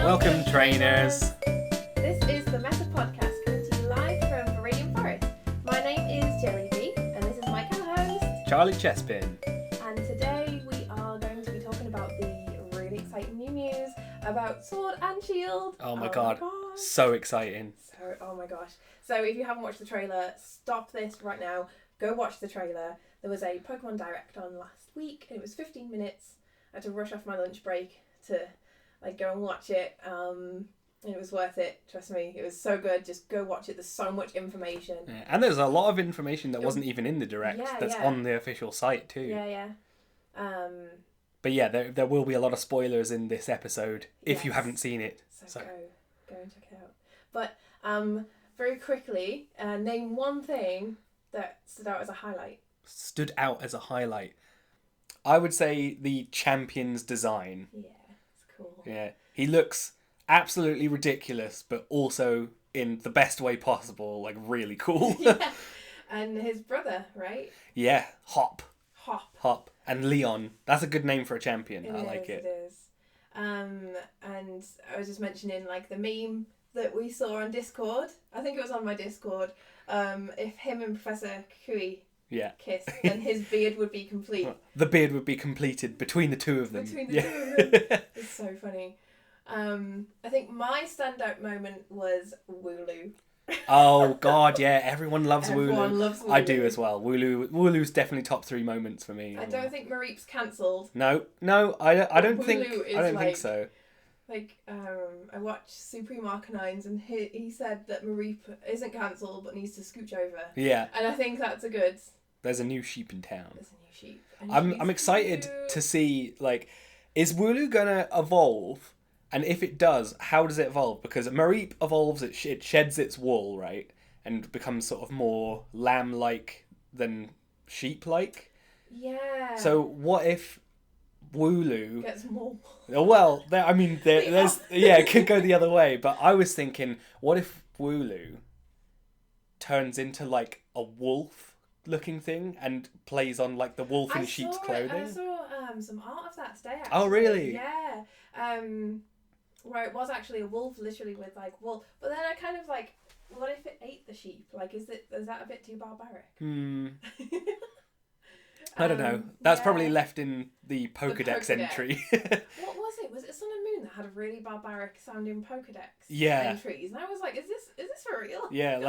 Welcome, trainers. This is the MetapodCast coming to you live from Viridian Forest. My name is JellieBee, and this is my co-host, CharlieChespin. and today we are going to be talking about the really exciting new news about Sword and Shield. Oh my god, so exciting. Oh my gosh. So if you haven't watched the trailer, stop this right now. Go watch the trailer. There was a Pokémon Direct on last week, and it was 15 minutes. I had to rush off my lunch break to go and watch it. And it was worth it, trust me. It was so good. Just go watch it. There's so much information. Yeah, and there's a lot of information that wasn't even in the Direct that's on the official site too. Yeah. But yeah, there will be a lot of spoilers in this episode if you haven't seen it. So go and check it out. But very quickly, name one thing that stood out as a highlight. Stood out as a highlight. I would say the champion's design. Yeah, it's cool. Yeah, he looks absolutely ridiculous, but also in the best way possible, like really cool. Yeah, and his brother, right? Yeah, Hop. Hop. And Leon. That's a good name for a champion. I like it. It is. And I was just mentioning the meme that we saw on Discord. I think it was on my Discord. If him and Professor Kui kissed, then his beard would be complete. The beard would be completed between the two of them. Two of them. It's so funny. I think my standout moment was Wooloo. Oh god, yeah, everyone loves Everyone Wooloo. loves Wooloo. I do as well. Wooloo's definitely top 3 moments for me. I don't think Mareep's cancelled. No, I don't think so. I watched Supreme Arcanines, and he said that Mareep isn't cancelled but needs to scooch over. Yeah. And I think that's a good. There's a new sheep in town. There's a new sheep. I'm excited to see, is Wooloo gonna evolve? And if it does, how does it evolve? Because Mareep evolves, it sheds its wool, right? And becomes sort of more lamb-like than sheep-like. Yeah. So what if Wooloo gets more? Well, there's it could go the other way. But I was thinking, what if Wooloo turns into a wolf-looking thing and plays on the wolf in sheep's clothing? I saw some art of that today. Actually. Oh really? Yeah. Where it was actually a wolf, literally with wool. But then I kind of what if it ate the sheep? Is that a bit too barbaric? I don't know. That's probably left in the Pokédex entry. What was it? Was it Sun and Moon that had a really barbaric sounding Pokédex entries? And I was like, is this for real? Yeah,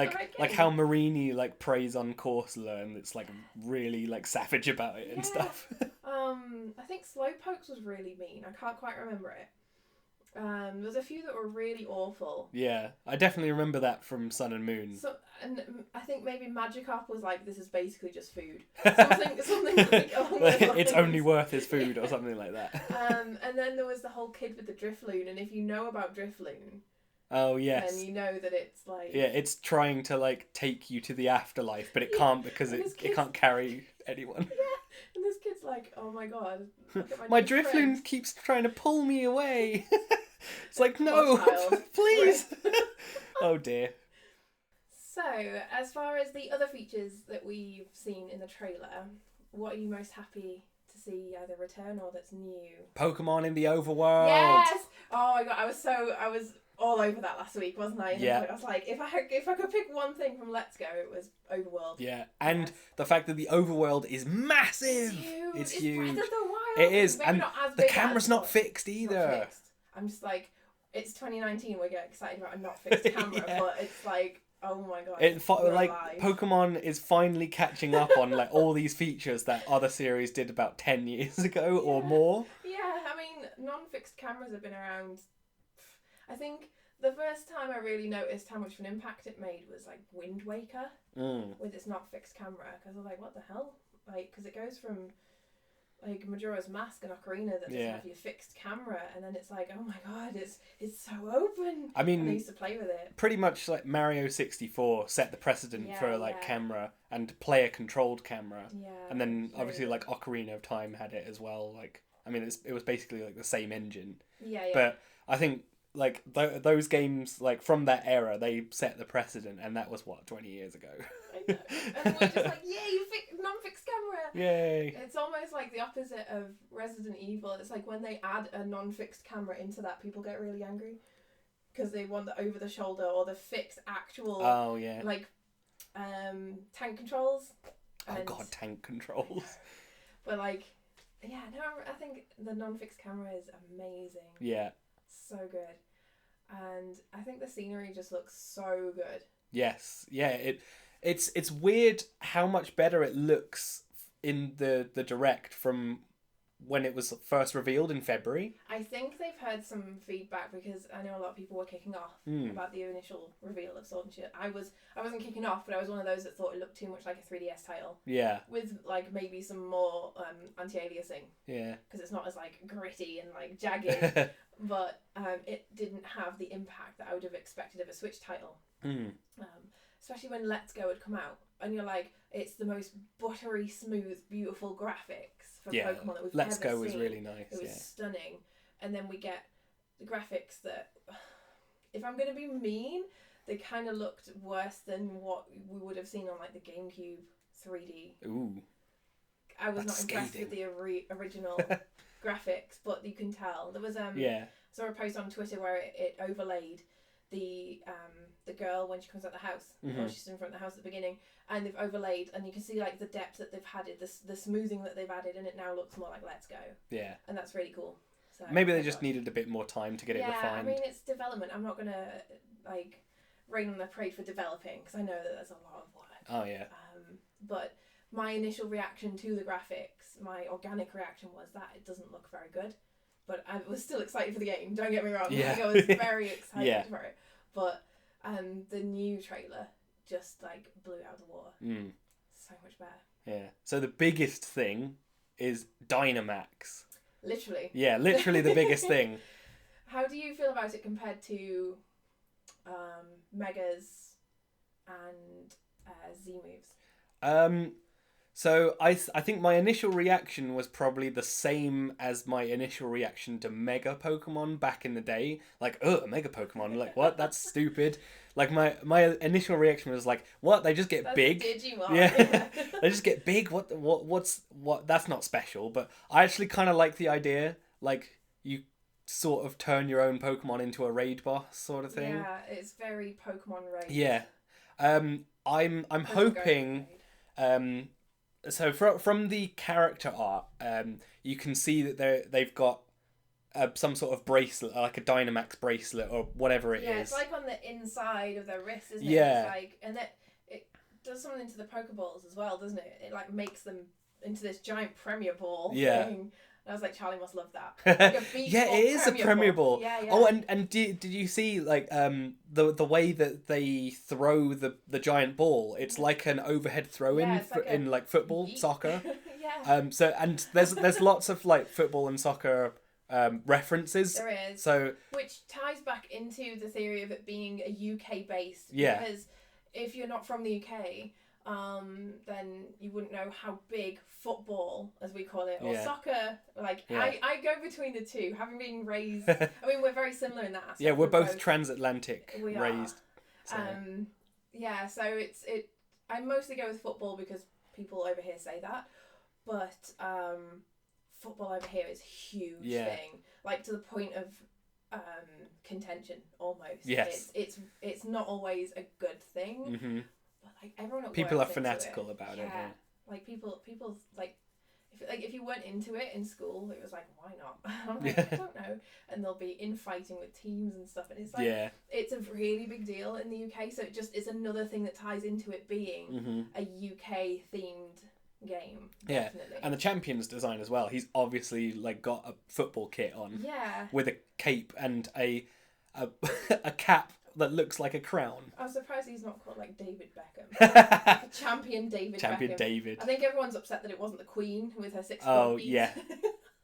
how Marini preys on Corsola and it's really savage about it and stuff. I think Slowpoke's was really mean. I can't quite remember it. There's a few that were really awful. Yeah, I definitely remember that from Sun and Moon. So, and I think maybe Magikarp was this is basically just food. Something along those lines. It's only worth his food or something like that. And then there was the whole kid with the Drifloon, and if you know about Drifloon... Oh, yes. Then you know that it's Yeah, it's trying to take you to the afterlife, but it can't because it can't carry anyone. Yeah, and this kid's oh my god. My Drifloon keeps trying to pull me away. It's no, please. Oh dear. So, as far as the other features that we've seen in the trailer, what are you most happy to see either return or that's new? Pokemon in the overworld. Yes! Oh my god, I was all over that last week, wasn't I? Yeah. I was if I could pick one thing from Let's Go, it was Overworld. Yeah, and the fact that the overworld is massive. It's huge. Breath of the Wild. It is, Maybe and not as the big camera's not fixed either. Not fixed. I'm just it's 2019. We get excited about a not fixed camera, but it's oh my god. Pokemon is finally catching up on all these features that other series did about 10 years ago or more. Yeah, I mean, non-fixed cameras have been around. I think the first time I really noticed how much of an impact it made was Wind Waker with its not fixed camera, because I was what the hell? Because it goes from Majora's Mask and Ocarina that doesn't have your fixed camera, and then it's oh my god, it's so open. I mean, and I used to play with it. Pretty much Mario 64 set the precedent for camera and player controlled camera. Yeah. And then obviously Ocarina of Time had it as well. It was basically the same engine. Yeah. But I think like those games, like from that era, they set the precedent, and that was what 20 years ago. I know. And we're just like, yay, non-fixed camera. Yay! It's almost like the opposite of Resident Evil. It's like when they add a non-fixed camera into that, people get really angry because they want the over the shoulder or the fixed actual. Oh yeah. Like, tank controls. Oh god, tank controls. But like, yeah, no, I think the non-fixed camera is amazing. Yeah. So good, and I think the scenery just looks so good. Yes, yeah. It's weird how much better it looks in the Direct from when it was first revealed in February. I think they've heard some feedback because I know a lot of people were kicking off about the initial reveal of Sword and Shield. I wasn't kicking off, but I was one of those that thought it looked too much like a 3DS title. Yeah. With like maybe some more anti-aliasing. Yeah. Because it's not as like gritty and like jagged, but it didn't have the impact that I would have expected of a Switch title. Especially when Let's Go had come out, and you're like, it's the most buttery, smooth, beautiful graphics for Pokemon that we've Let's ever Go was seen. really nice. It was stunning, and then we get the graphics that, if I'm gonna be mean, they kind of looked worse than what we would have seen on like the GameCube 3D. Ooh. I was not impressed with the original graphics, but you can tell there was I saw a post on Twitter where it overlaid the girl when she comes out the house, or she's in front of the house at the beginning, and they've overlaid, and you can see like the depth that they've added, the smoothing that they've added, and it now looks more like Let's Go. Yeah. And that's really cool. So maybe they just needed a bit more time to get it refined. I mean, it's development. I'm not gonna like rain on their parade for developing because I know that there's a lot of work. Oh yeah. But my initial reaction to the graphics, my organic reaction was that it doesn't look very good. But I was still excited for the game, don't get me wrong. Yeah. Like, I was very excited for it. But the new trailer just like blew it out of the water. So much better. Yeah. So the biggest thing is Dynamax. Literally. Yeah, literally the biggest thing. How do you feel about it compared to Megas and Z-moves? So I think my initial reaction was probably the same as my initial reaction to Mega Pokemon back in the day. Like, Mega Pokemon, like what? That's stupid. Like my initial reaction was like, what? They just get That's big. Digimon. Yeah. They just get big. What's that's not special, but I actually kind of like the idea. Like you sort of turn your own Pokemon into a raid boss sort of thing. Yeah, it's very Pokemon raid. Yeah. I'm hoping so from the character art, you can see that they've got some sort of bracelet, like a Dynamax bracelet or whatever it is. Yeah, it's like on the inside of their wrist, isn't it? Yeah. It's like, and it does something to the Pokeballs as well, doesn't it? It like makes them into this giant Premier Ball thing. And I was like, Charlie must love that. Like a yeah, it is a Premier Ball. Yeah, yeah. Oh, and did you see like the way that they throw the giant ball? It's like an overhead throw in in like football, soccer. Yeah. So and there's lots of like football and soccer references. There is. So which ties back into the theory of it being a UK based. Yeah. Because if you're not from the UK, then you wouldn't know how big football, as we call it, or soccer, like, I go between the two, having been raised, I mean, we're very similar in that aspect. Yeah, we're both transatlantic raised. So. So I mostly go with football because people over here say that, but football over here is a huge thing, like to the point of contention almost. Yes. It's not always a good thing. Mm-hmm. But like everyone at people work are fanatical about it. Yeah. Like people like if you weren't into it in school, it was like, why not? I'm like, I don't know. And they'll be infighting with teams and stuff, and it's like it's a really big deal in the UK. So it just is another thing that ties into it being a UK themed game. Yeah, definitely. and the champion's design as well. He's obviously like got a football kit on. Yeah. With a cape and a cap that looks like a crown. I'm surprised he's not called like David Beckham. Like a champion David Beckham. David. I think everyone's upset that it wasn't the Queen with her 6 Oh feet. yeah,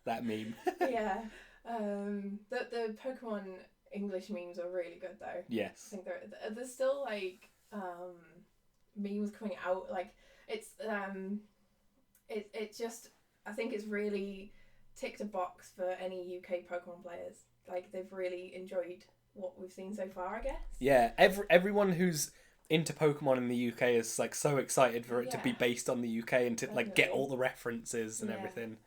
that meme. Yeah, the Pokemon English memes are really good though. Yes. I think there's still like memes coming out, like it's it just, I think it's really ticked a box for any UK Pokemon players. Like they've really enjoyed what we've seen so far, I guess. Yeah, everyone who's into Pokemon in the UK is like so excited for it to be based on the UK and to like get all the references and everything.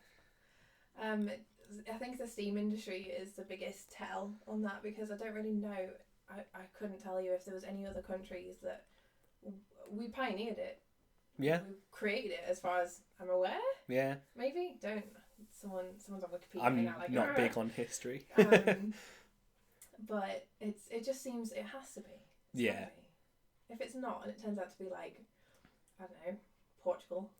I think the Steam industry is the biggest tell on that, because I don't really know. I couldn't tell you if there was any other countries that we pioneered it. Yeah. We created it, as far as I'm aware. Yeah. Maybe don't. Someone's on Wikipedia. I'm like, not big on history. But it just seems it has to be. Yeah. If it's not, and it turns out to be like, I don't know, Portugal.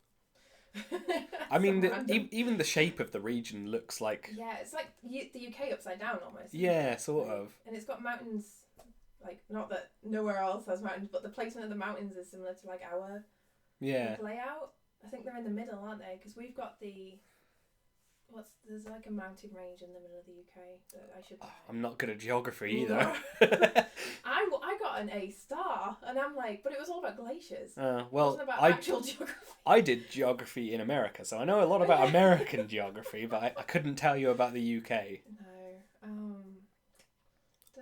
I mean, even the shape of the region looks like... Yeah, it's like the UK upside down almost. Yeah, sort of. And it's got mountains, like, not that nowhere else has mountains, but the placement of the mountains is similar to like our layout. I think they're in the middle, aren't they? Because we've got there's like a mountain range in the middle of the UK that I should know. I'm not good at geography either. No. I got an A star, and I'm like, but it was all about glaciers. Well, it wasn't about actual geography. I did geography in America, so I know a lot about American geography, but I couldn't tell you about the UK. No.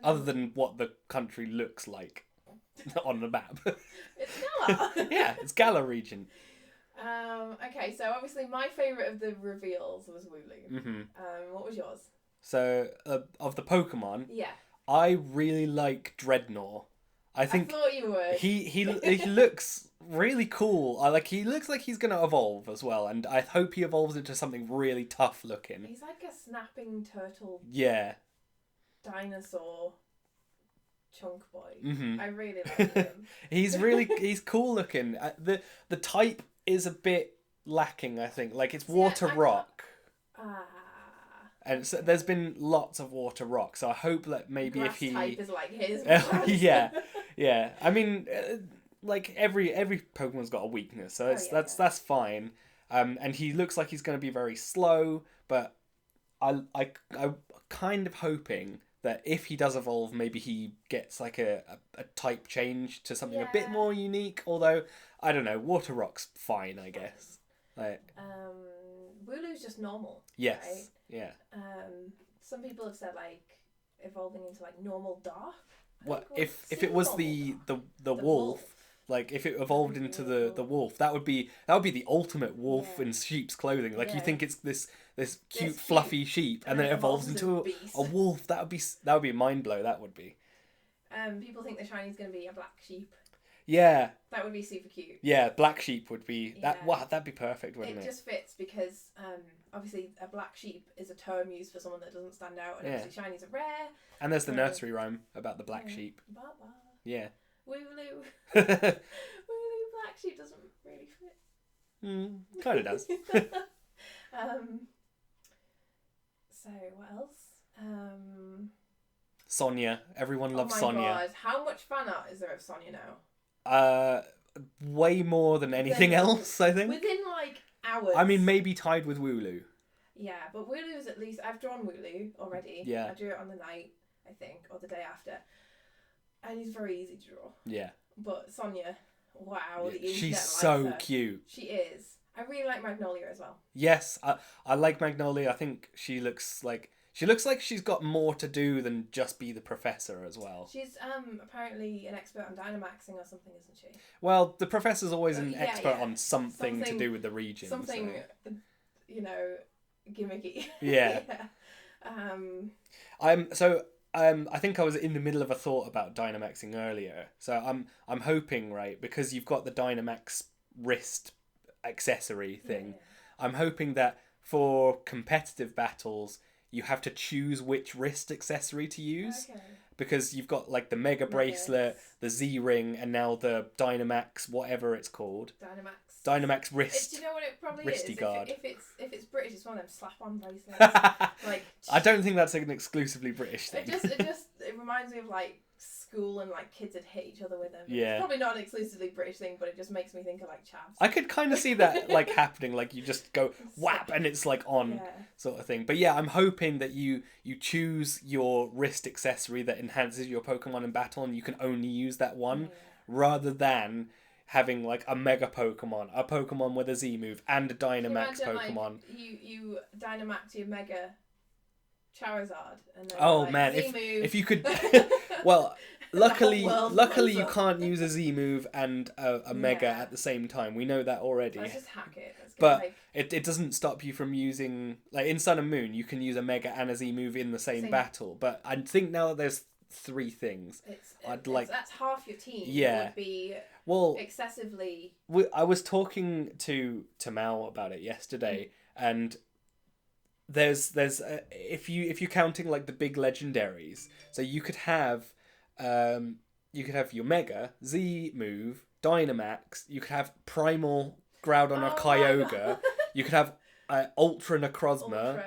Other than what the country looks like on the map. It's Galar. Yeah, it's Galar region. Okay, so obviously my favourite of the reveals was Wooloo. Mm-hmm. What was yours? So, of the Pokemon, I really like Dreadnought. I thought you would. He looks really cool. He looks like he's gonna evolve as well, and I hope he evolves into something really tough looking. He's like a snapping turtle. Yeah. Dinosaur. Chunk boy. Mm-hmm. I really like him. he's cool looking. The type is a bit lacking, I think. Like, it's water rock. And so there's been lots of water rock, so I hope that maybe Grass if he type is like his. yeah. I mean, like every Pokemon's got a weakness, so that's fine. And he looks like he's going to be very slow, but I kind of hoping that if he does evolve, maybe he gets like a type change to something a bit more unique. Although I don't know, water rock's fine, I guess. Like Wooloo's just normal. Yes. Right? Yeah. Some people have said like evolving into like normal dark. What if it was the wolf? Like if it evolved into the wolf, that would be the ultimate wolf in sheep's clothing. Like you think it's this cute fluffy sheep, and then it evolves into a wolf. That would be a mind blow. That would be. People think the shiny's going to be a black sheep. Yeah. That would be super cute. Yeah, black sheep would be that. Wow, that'd be perfect, wouldn't it? It just fits because obviously a black sheep is a term used for someone that doesn't stand out, and obviously shinies are rare. And there's the nursery rhyme about the black sheep. Ba-ba. Yeah. Wooloo. Wooloo black sheep doesn't really fit. Kind of does. So what else? Sonia. Everyone loves Sonia. Oh my god! How much fan art is there of Sonia now? Way more than anything else, I think. Within like hours. I mean, maybe tied with Wooloo. Yeah, but Wooloo's at least I've drawn Wooloo already. Yeah. I drew it on the night, I think, or the day after, and he's very easy to draw. Yeah. But Sonia, wow, the she's so cute. She is. I really like Magnolia as well. Yes, I like Magnolia. I think she looks like she's got more to do than just be the professor as well. She's apparently an expert on Dynamaxing or something, isn't she? Well, the professor's always an expert on something to do with the region. Something, gimmicky. Yeah. I think I was in the middle of a thought about Dynamaxing earlier. So I'm hoping, right, because you've got the Dynamax wrist accessory thing. Yeah. I'm hoping that for competitive battles you have to choose which wrist accessory to use. Okay. Because you've got like the Mega Bracelet, the Z-Ring, and now the Dynamax, whatever it's called. Dynamax wrist. Do you know what it probably wristy is? Guard. If it's British, it's one of them slap-on bracelets. Like I don't think that's an exclusively British thing. It reminds me of like school and like kids would hit each other with them. Yeah. It's probably not an exclusively British thing, but it just makes me think of like chavs. I could kind of see that like happening, like you just go whap and it's like on sort of thing. But yeah, I'm hoping that you choose your wrist accessory that enhances your Pokemon in battle, and you can only use that one rather than having like a Mega Pokemon, a Pokemon with a Z move, and a Dynamax Pokemon. Like, you Dynamax your Mega Charizard, and then Oh like, man, Z move. if you could, well, luckily blows you up. can't use a Z move and a Mega Yeah. at the same time. We know that already. Let's just hack it. Let's get, But like, it doesn't stop you from using, like in Sun and Moon, you can use a Mega and a Z move in the same battle. But I think now that there's 3 things, that's half your team. Yeah. Would be excessively. I was talking to Mal about it yesterday, and there's if you're counting like the big legendaries, so you could have your Mega, Z move, Dynamax, you could have Primal Groudon or Kyogre, you could have Ultra Necrozma,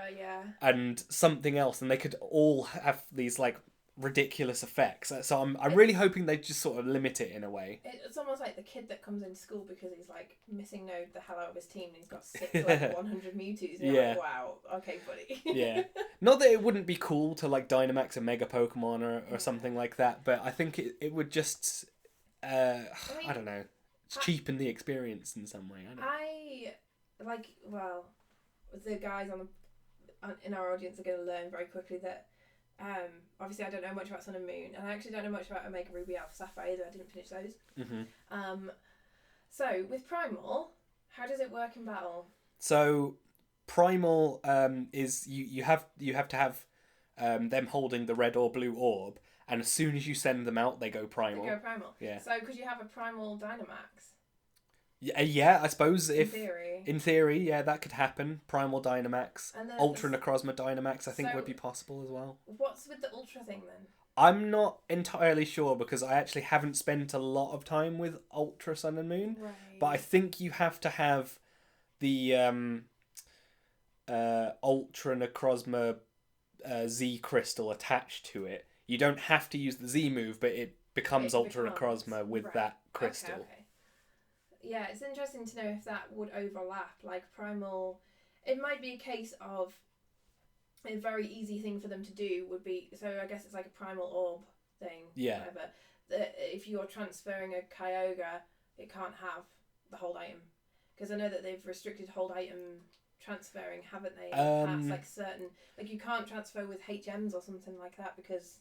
and something else, and they could all have these like ridiculous effects. So I'm really hoping they just sort of limit it in a way. It's almost like the kid that comes into school because he's like missing node the hell out of his team and he's got 6 like 100 Mewtwo's. And you're like, wow, okay, buddy. Yeah. Not that it wouldn't be cool to like Dynamax a Mega Pokemon or something like that, but I think it would just I don't know, cheapen the experience in some way. The guys in our audience are going to learn very quickly that obviously I don't know much about Sun and Moon, and I actually don't know much about Omega Ruby, Alpha Sapphire either. I didn't finish those. Mm-hmm. So with Primal, how does it work in battle? So Primal is you have to have them holding the red or blue orb, and as soon as you send them out, they go Primal. Yeah. So could you have a Primal Dynamax? Yeah, I suppose in theory, yeah, that could happen. Primal Dynamax, Ultra Necrozma Dynamax, I think would be possible as well. What's with the Ultra thing then? I'm not entirely sure because I actually haven't spent a lot of time with Ultra Sun and Moon, but I think you have to have the Ultra Necrozma Z crystal attached to it. You don't have to use the Z move, but it becomes Ultra Necrozma with that crystal. Okay. Yeah, it's interesting to know if that would overlap. Like Primal, it might be a case of a very easy thing for them to do would be, so I guess it's like a Primal Orb thing. Yeah. Whatever. If you're transferring a Kyogre, it can't have the hold item. Because I know that they've restricted hold item transferring, haven't they? That's like certain, like you can't transfer with HMs or something like that because.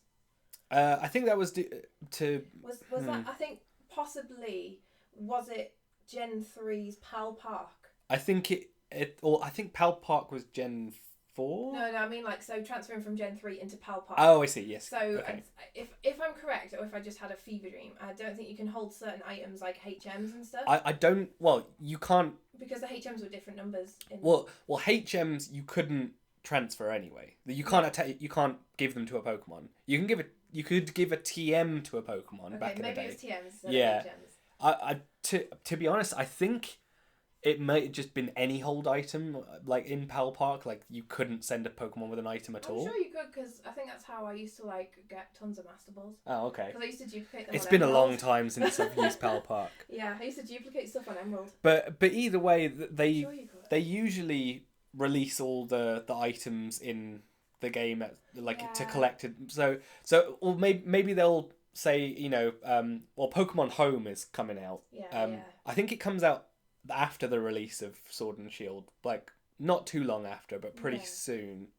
I think that was Was that? I think possibly was it Gen 3's Pal Park? I think I think Pal Park was Gen 4? No, I mean like so transferring from Gen 3 into Pal Park. Oh, I see. Yes. So okay. If I'm correct, or if I just had a fever dream, I don't think you can hold certain items like HMs and stuff. I don't. Well, you can't because the HMs were different numbers. Well, HMs you couldn't transfer anyway. You can't you can't give them to a Pokemon. You could give a TM to a Pokemon back in the day. Maybe it was TMs. Yeah. HMs. To be honest, I think it might have just been any hold item, like in Pal Park. Like you couldn't send a Pokemon with an item at all. I'm sure you could, because I think that's how I used to like get tons of Master Balls. Oh, okay. Because I used to duplicate them. It's been Emerald. A long time since I've used Pal Park. Yeah, I used to duplicate stuff on Emerald. But either way, they usually release all the items in the game to collect it. So or maybe they'll say Pokemon Home is coming out. Yeah. I think it comes out after the release of Sword and Shield, like not too long after, but pretty soon.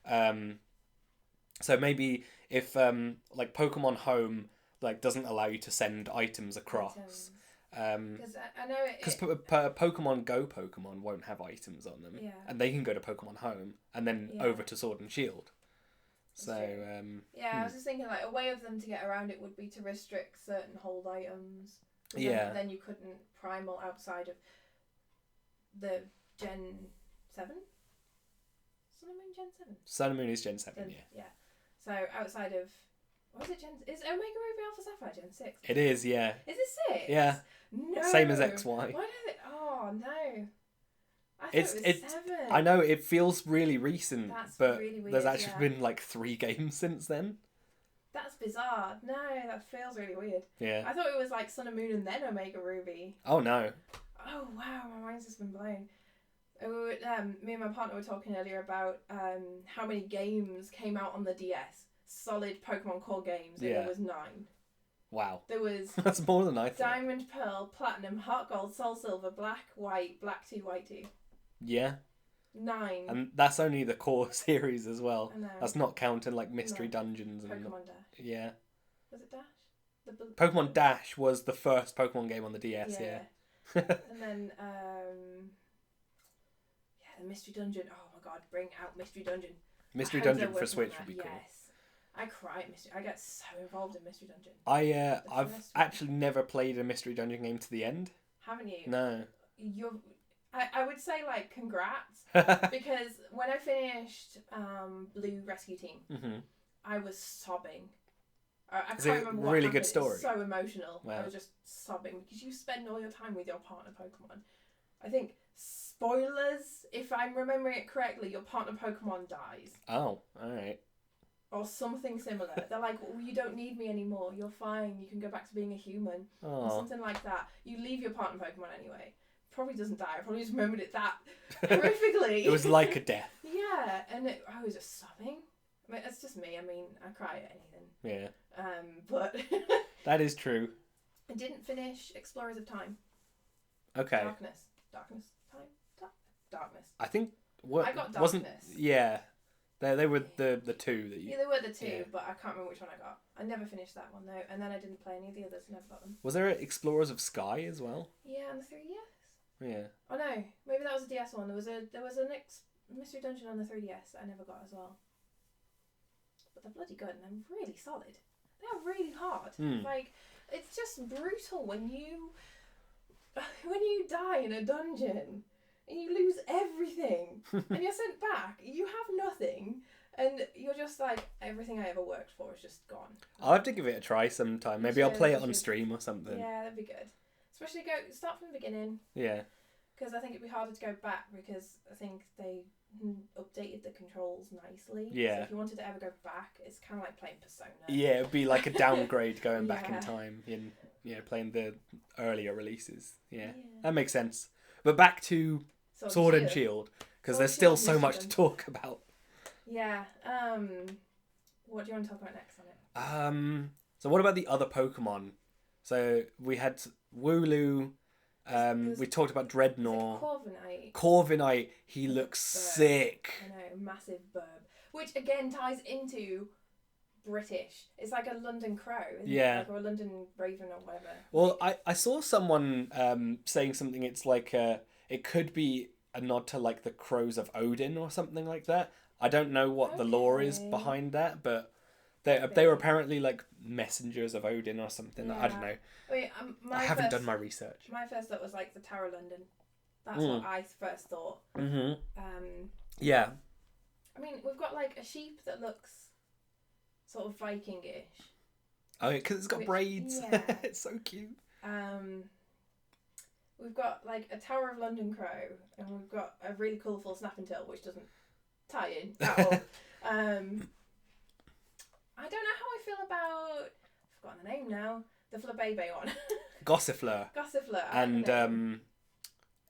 So maybe if Pokemon Home doesn't allow you to send items across. Because I know because Pokemon Go Pokemon won't have items on them, yeah. and they can go to Pokemon Home and then over to Sword and Shield. So I was just thinking a way of them to get around it would be to restrict certain hold items. Then you couldn't Primal outside of the Gen 7. Sun and Moon Gen 7. Sun and Moon is Gen 7. Yeah. So outside of what is it? Is Omega Ruby Alpha Sapphire Gen 6? It is. Yeah. Is it 6? Yeah. No. Same as XY. Why do they? Oh no. I thought it was 7. I know it feels really recent, but really weird, there's actually been 3 games since then. That's bizarre. No, that feels really weird. Yeah. I thought it was Sun and Moon and then Omega Ruby. Oh no. Oh wow, my mind's just been blown. Me and my partner were talking earlier about how many games came out on the DS. Solid Pokemon core games. And there was 9. Wow. There was that's more than I thought. Diamond, Pearl, Platinum, Heart Gold, Soul Silver, Black, White, Black 2, White 2. Yeah. 9. And that's only the core series as well. I know. That's not counting like Mystery Dungeons and Pokemon Dash. Yeah. Was it Dash? Pokemon Dash was the first Pokemon game on the DS. Yeah. And then the Mystery Dungeon. Oh my god, bring out Mystery Dungeon. Mystery Dungeon for Switch would be cool. Yes. I cry at Mystery. I get so involved in Mystery Dungeon. I've actually never played a Mystery Dungeon game to the end. Haven't you? No. I would say like congrats because when I finished Blue Rescue Team, I was sobbing. I can't remember what really happened. good story? It was so emotional. Wow. I was just sobbing because you spend all your time with your partner Pokemon. I think spoilers, if I'm remembering it correctly, your partner Pokemon dies. Oh, all right. Or something similar. They're like, well, you don't need me anymore. You're fine. You can go back to being a human. Or something like that. You leave your partner Pokemon anyway. Probably doesn't die. I probably just remembered it that horrifically. It was like a death. Yeah, and I was just sobbing. I mean, it's just me. I mean, I cry at anything. Yeah. But that is true. I didn't finish Explorers of Time. Okay. Darkness. I think I got Darkness. Yeah. They were the two that you. Yeah, they were the two, but I can't remember which one I got. I never finished that one though, and then I didn't play any of the others. Never got them. Was there Explorers of Sky as well? Yeah, on the 3DS. Yeah. Oh no, maybe that was a DS one. There was a Mystery Dungeon on the 3DS that I never got as well. But they're bloody good and they're really solid. They're really hard. Like, it's just brutal when you die in a dungeon and you lose everything and you're sent back. You have nothing and you're just like, everything I ever worked for is just gone. I'll have to give it a try sometime. Maybe I'll play it on stream or something. Yeah, that'd be good. Especially start from the beginning. Yeah. Because I think it'd be harder to go back because I think they updated the controls nicely. Yeah. So if you wanted to ever go back, it's kind of like playing Persona. Yeah, it'd be like a downgrade going back in time in playing the earlier releases. Yeah. That makes sense. But back to Sword and Shield because there's still so much to talk about. Yeah. What do you want to talk about next on it? So what about the other Pokemon? So we had Wooloo. We talked about Dreadnought. Corviknight. He looks sick. I know, massive burb. Which again ties into British. It's like a London crow, isn't it? Like, or a London raven or whatever. Well, I saw someone saying something. It's like it could be a nod to like the crows of Odin or something like that. I don't know what the lore is behind that, but they were apparently like messengers of Odin or something. Yeah. I don't know. I haven't done my research. My first thought was like the Tower of London. That's what I first thought. Yeah. I mean, we've got like a sheep that looks sort of Viking-ish. Oh, because it's got braids. Yeah. It's so cute. We've got like a Tower of London crow, and we've got a really colourful snapping tail, which doesn't tie in at all. I don't know how I feel about. I've forgotten the name now. The Flabebe one. Gossifleur. And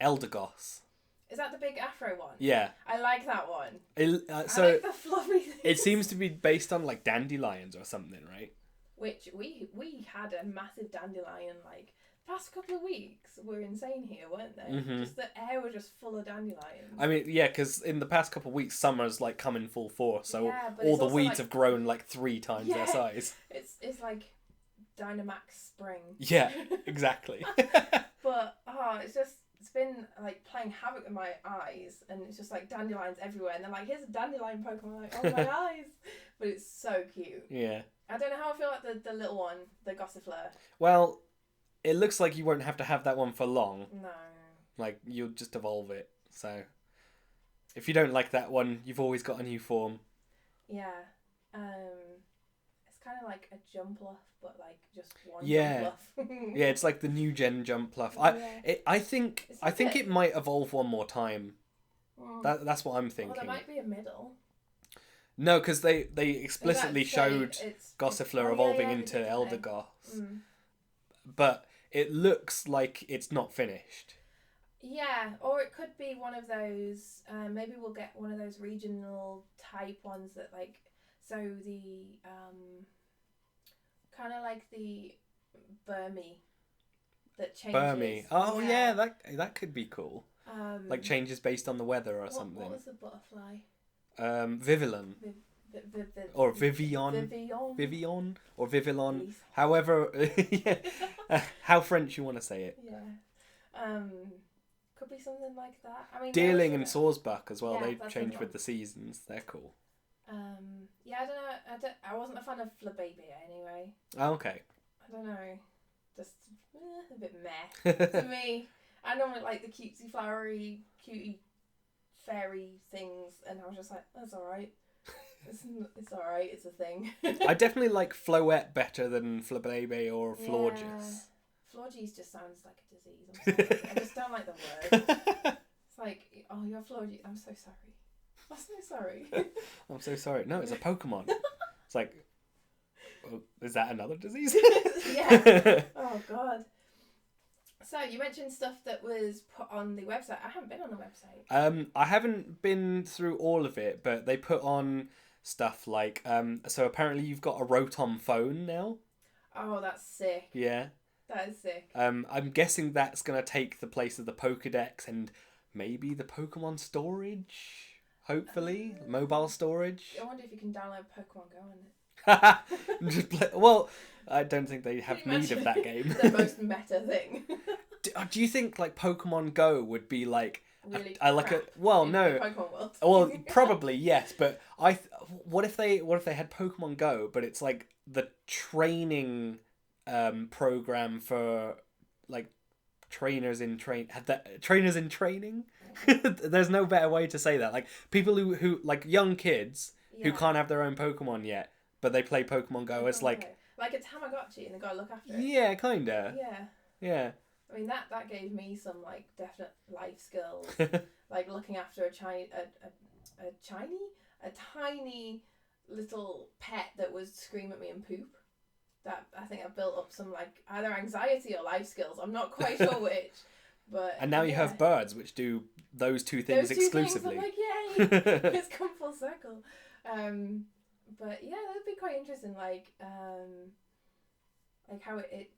Eldegoss. Is that the big afro one? Yeah. I like that one. So I like the fluffy things. It seems to be based on like dandelions or something, right? Which we had a massive dandelion like past couple of weeks were insane here, weren't they? Just the air was just full of dandelions. I mean, yeah, because in the past couple of weeks, summer's like come in full force, so all the weeds have grown like 3 times their size. It's like Dynamax spring. Yeah, exactly. But it's been like playing havoc with my eyes, and it's just like dandelions everywhere, and then like here's a dandelion Pokemon, like oh my eyes, but it's so cute. Yeah. I don't know how I feel like the little one, the Gossifleur. Well, it looks like you won't have to have that one for long. No. Like, you'll just evolve it. So, if you don't like that one, you've always got a new form. Yeah. It's kind of like a Jumpluff, but like just one Jumpluff. Yeah, it's like the new gen Jumpluff. I think it might evolve one more time. That's what I'm thinking. Well, there might be a middle. No, because they explicitly showed Gossifleur evolving into Eldegoss. But it looks like it's not finished. Yeah, or it could be one of those, maybe we'll get one of those regional type ones that like, so the, kind of like the Burmy that changes. Burmy. Oh yeah, that could be cool. Like changes based on the weather or something. What was the butterfly? Vivillon. Or Vivian. Vivian or Vivillon. Please. However, yeah, how French you want to say it. Yeah. Could be something like that. I mean, Deerling and Sawsbuck as well. Yeah, They that's change another with one. the seasons. They're cool. Yeah, I don't know. I wasn't a fan of Flabébé anyway. Oh, okay. I don't know. Just a bit meh to me. I normally like the cutesy, flowery, cutie, fairy things, and I was just like, that's alright. It's alright, it's a thing. I definitely like Floette better than Flabébé or Florges. Yeah. Florges just sounds like a disease. I'm sorry. I just don't like the word. It's like, oh, you're Florges. I'm so sorry. I'm so sorry. I'm so sorry. No, it's a Pokemon. It's like, oh, is that another disease? Yeah. Oh, God. So, you mentioned stuff that was put on the website. I haven't been on the website. I haven't been through all of it, but they put on stuff like, so apparently you've got a Rotom phone now. Oh, that's sick. Yeah. That is sick. I'm guessing that's going to take the place of the Pokédex and maybe the Pokemon storage. Hopefully, mobile storage. I wonder if you can download Pokemon Go on it. Well, I don't think they have need of that game. The most meta thing. Do you think like Pokemon Go would be like Really like a well, no Pokemon World. well probably yes, but what if they had Pokemon Go but it's like the training program for like trainers in training. There's no better way to say that. Like people who like young kids who can't have their own Pokemon yet, but they play Pokemon Go. It's like a Tamagotchi, and they gotta look after it. Yeah, kinda. Yeah. I mean that gave me some like definite life skills, like looking after a tiny little pet that would scream at me and poop. That I think I built up some like either anxiety or life skills. I'm not quite sure which. But and now you have birds which do those two things exclusively. I'm like, yay! It's come full circle. But yeah, that would be quite interesting. Like how it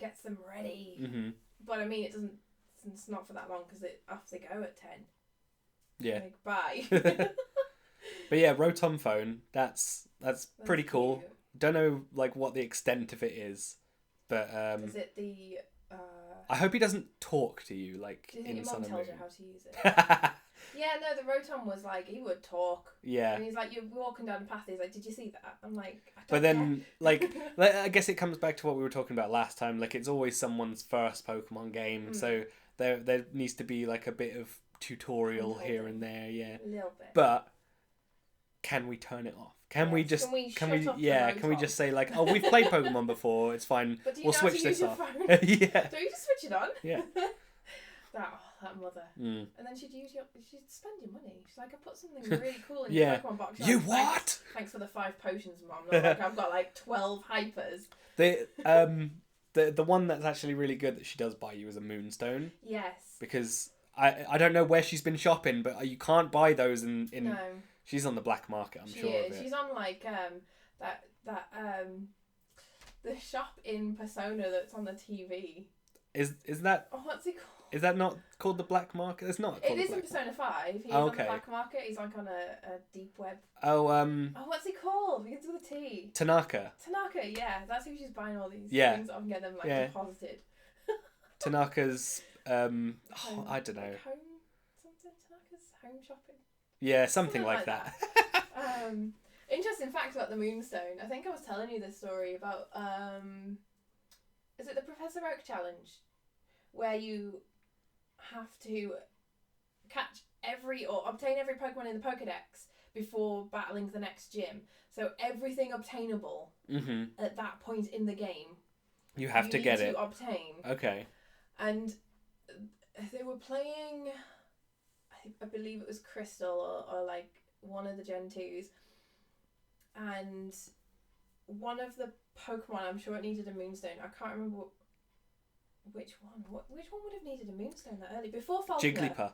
gets them ready. Mm-hmm. But I mean, it's not for that long because off they go at 10. Yeah. Like, bye. But yeah, Rotom phone. That's pretty cool. Cute. Don't know like what the extent of it is, but Is it the? I hope he doesn't talk to you like Do you think in your mum Sun and tells Moon. you how to use it? Yeah, no, the Rotom was like, he would talk. Yeah. And he's like, you're walking down the path, he's like, did you see that? I'm like, I don't But then, care. like, I guess it comes back to what we were talking about last time. Like, it's always someone's first Pokemon game, so there needs to be like a bit of tutorial here and there, yeah. A little bit. But can we turn it off? Can we just say like, oh, we've played Pokemon before, it's fine. But do you we'll know switch how to this use your off. phone? Yeah. Don't you just switch it on? Yeah. That mother. Mm. And then she'd spend your money. She's like, I put something really cool in Yeah. your Pokemon box. You Like, what? Thanks for the 5 potions, Mom. Not like I've got like 12 hypers. The one that's actually really good that she does buy you is a Moonstone. Yes. Because I don't know where she's been shopping, but you can't buy those in No. She's on the black market, I'm sure of it. She's on like the shop in Persona that's on the TV. Is that Oh, what's it called? is that not called the black market? It's not. It is in Persona 5. He's on the black market. He's like on a deep web. Oh, what's he called? Begins with a T. Tanaka. Tanaka, yeah. That's who she's buying all these Yeah. things off and get them like deposited. Tanaka's I don't know. Like home something? Tanaka's home shopping? Yeah, something like that. Interesting fact about the Moonstone. I think I was telling you this story about is it the Professor Oak challenge where you have to obtain every Pokemon in the Pokédex before battling the next gym. So everything obtainable at that point in the game, you have to get it. to obtain. Okay. And they were playing, I believe it was Crystal or like one of the Gen 2s. And one of the Pokemon, I'm sure it needed a Moonstone. I can't remember which one. Which one would have needed a Moonstone that early? Before Falkner. Jigglypuff.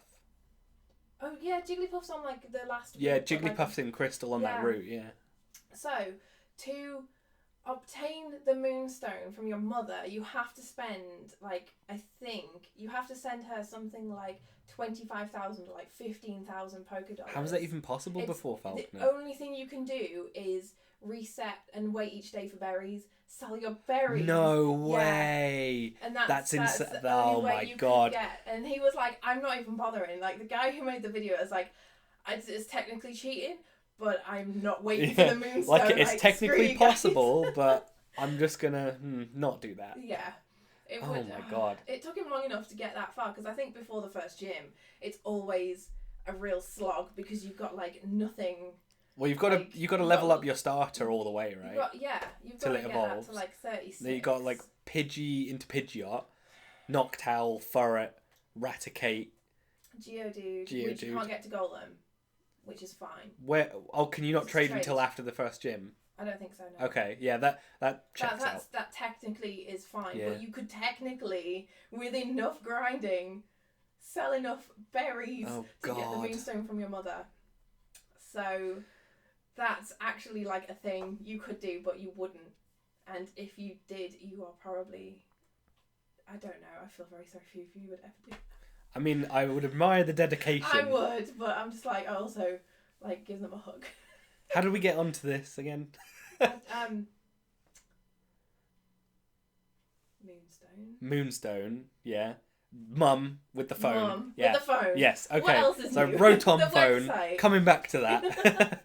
Oh yeah, Jigglypuff's on like the last. Yeah, route, Jigglypuff's in Crystal on that route. Yeah. So to obtain the moonstone from your mother, you have to spend, like, I think you have to send her something like 25,000 or like 15,000 Poké Dollars. How is that even possible before Falconer? The only thing you can do is reset and wait each day for berries. Sell your berries. No way. And that's insane. The only oh way my you god. Could get. And he was like, I'm not even bothering. Like, the guy who made the video was like, it's technically cheating, but I'm not waiting for the moonstone. Like, it's technically possible, but I'm just gonna not do that. Yeah. Oh my god. It took him long enough to get that far, because I think before the first gym, it's always a real slog, because you've got, like, nothing. Well, you've got to level up your starter all the way, right? You've got to get that to, like, 36. Then you got, like, Pidgey into Pidgeot, Noctowl, Furret, Raticate, Geodude, which you can't get to Golem, which is fine. Can you not trade until after the first gym? I don't think so, no. Okay, yeah, that checks out. That technically is fine, Yeah. but you could technically, with enough grinding, sell enough berries to get the moonstone from your mother. So that's actually, like, a thing you could do, but you wouldn't. And if you did, you are probably... I don't know, I feel very sorry for you if you would ever do that. I mean, I would admire the dedication. I would, but I'm just like, I also, like, give them a hug. How did we get onto this again? Moonstone, yeah. Mum with the phone. Mum with the phone. Yes, okay. What else is so new? Rotom The phone. website. Coming back to that.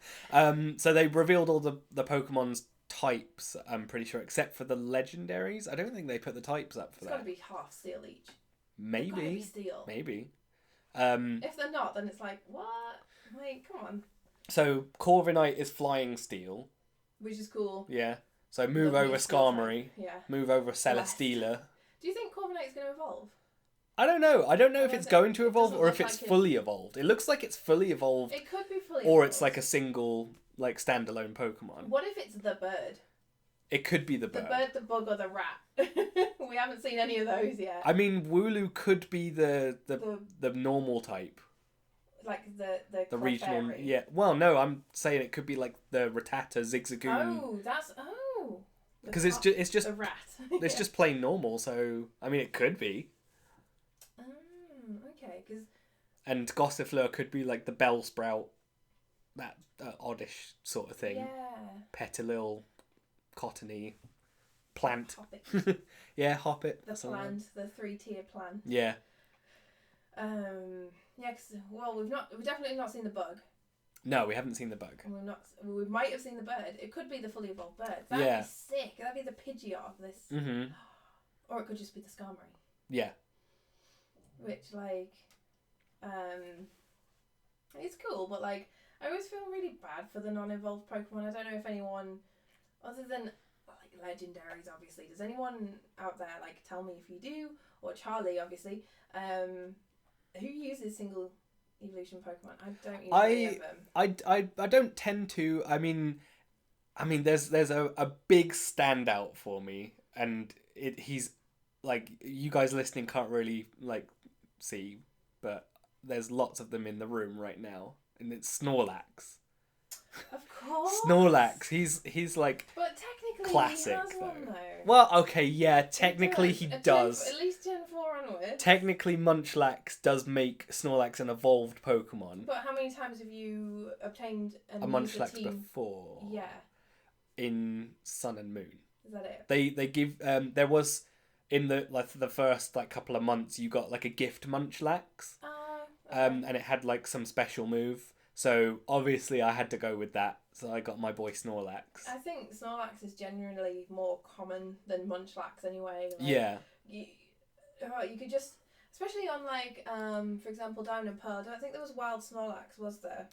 So they revealed all the Pokemon's types, I'm pretty sure, except for the legendaries. I don't think they put the types up for It's that. got to be half steel each. Maybe. It's gotta be steel. Maybe. If they're not, then it's like, what? Wait, come on. So Corviknight is flying steel. Which is cool. Yeah. So move Lovely over steel Skarmory. type. Yeah. Move over Celesteela. Do you think Corviknight is going to evolve? I don't know. I don't know if it's going to evolve or if look it's like fully evolved. It looks like it's fully evolved. It could be fully Or evolved. it's like a single, like, standalone Pokemon. What if it's the bird? It could be the bird. The bird, the bug, or the rat. We haven't seen any of those yet. I mean, Wooloo could be the normal type. Like the regional. Clefairy. Yeah. Well, no, I'm saying it could be like the Rattata, Zigzagoon. Oh, that's Because it's just the rat. it's just plain normal. So I mean, it could be. Okay, because. And Gossifleur could be like the Bellsprout, that oddish sort of thing. Yeah. Petalil, cottony, plant. Hoppit. Yeah, Hoppit. The plant, the 3-tier plant. Yeah. Yeah, cause, well, we've definitely not seen the bug. No, we haven't seen the bug. And we might have seen the bird. It could be the fully evolved bird. That'd be sick. That'd be the Pidgeot of this. Mm-hmm. Or it could just be the Skarmory. Yeah. Which, like, it's cool, but, like, I always feel really bad for the non-evolved Pokemon. I don't know if anyone, other than, like, legendaries, obviously, does anyone out there, like, tell me if you do, or Charlie, obviously, who uses single evolution Pokemon? I don't use any of them. I don't tend to. I mean, there's a big standout for me, and he's like, you guys listening can't really like see, but there's lots of them in the room right now, and it's Snorlax. Of course. Snorlax. He's like. But technically, classic, he has though. one, though. Well, okay, yeah, technically he does. At least Gen 4 onwards. Technically, Munchlax does make Snorlax an evolved Pokemon. But how many times have you obtained A Munchlax before. Yeah. In Sun and Moon. Is that it? They give there was in the first like couple of months you got like a gift Munchlax. Okay. And it had like some special move. So obviously I had to go with that. So I got my boy Snorlax. I think Snorlax is genuinely more common than Munchlax anyway. Like, yeah. You could just, especially on like, for example, Diamond and Pearl. I don't think there was wild Snorlax, was there?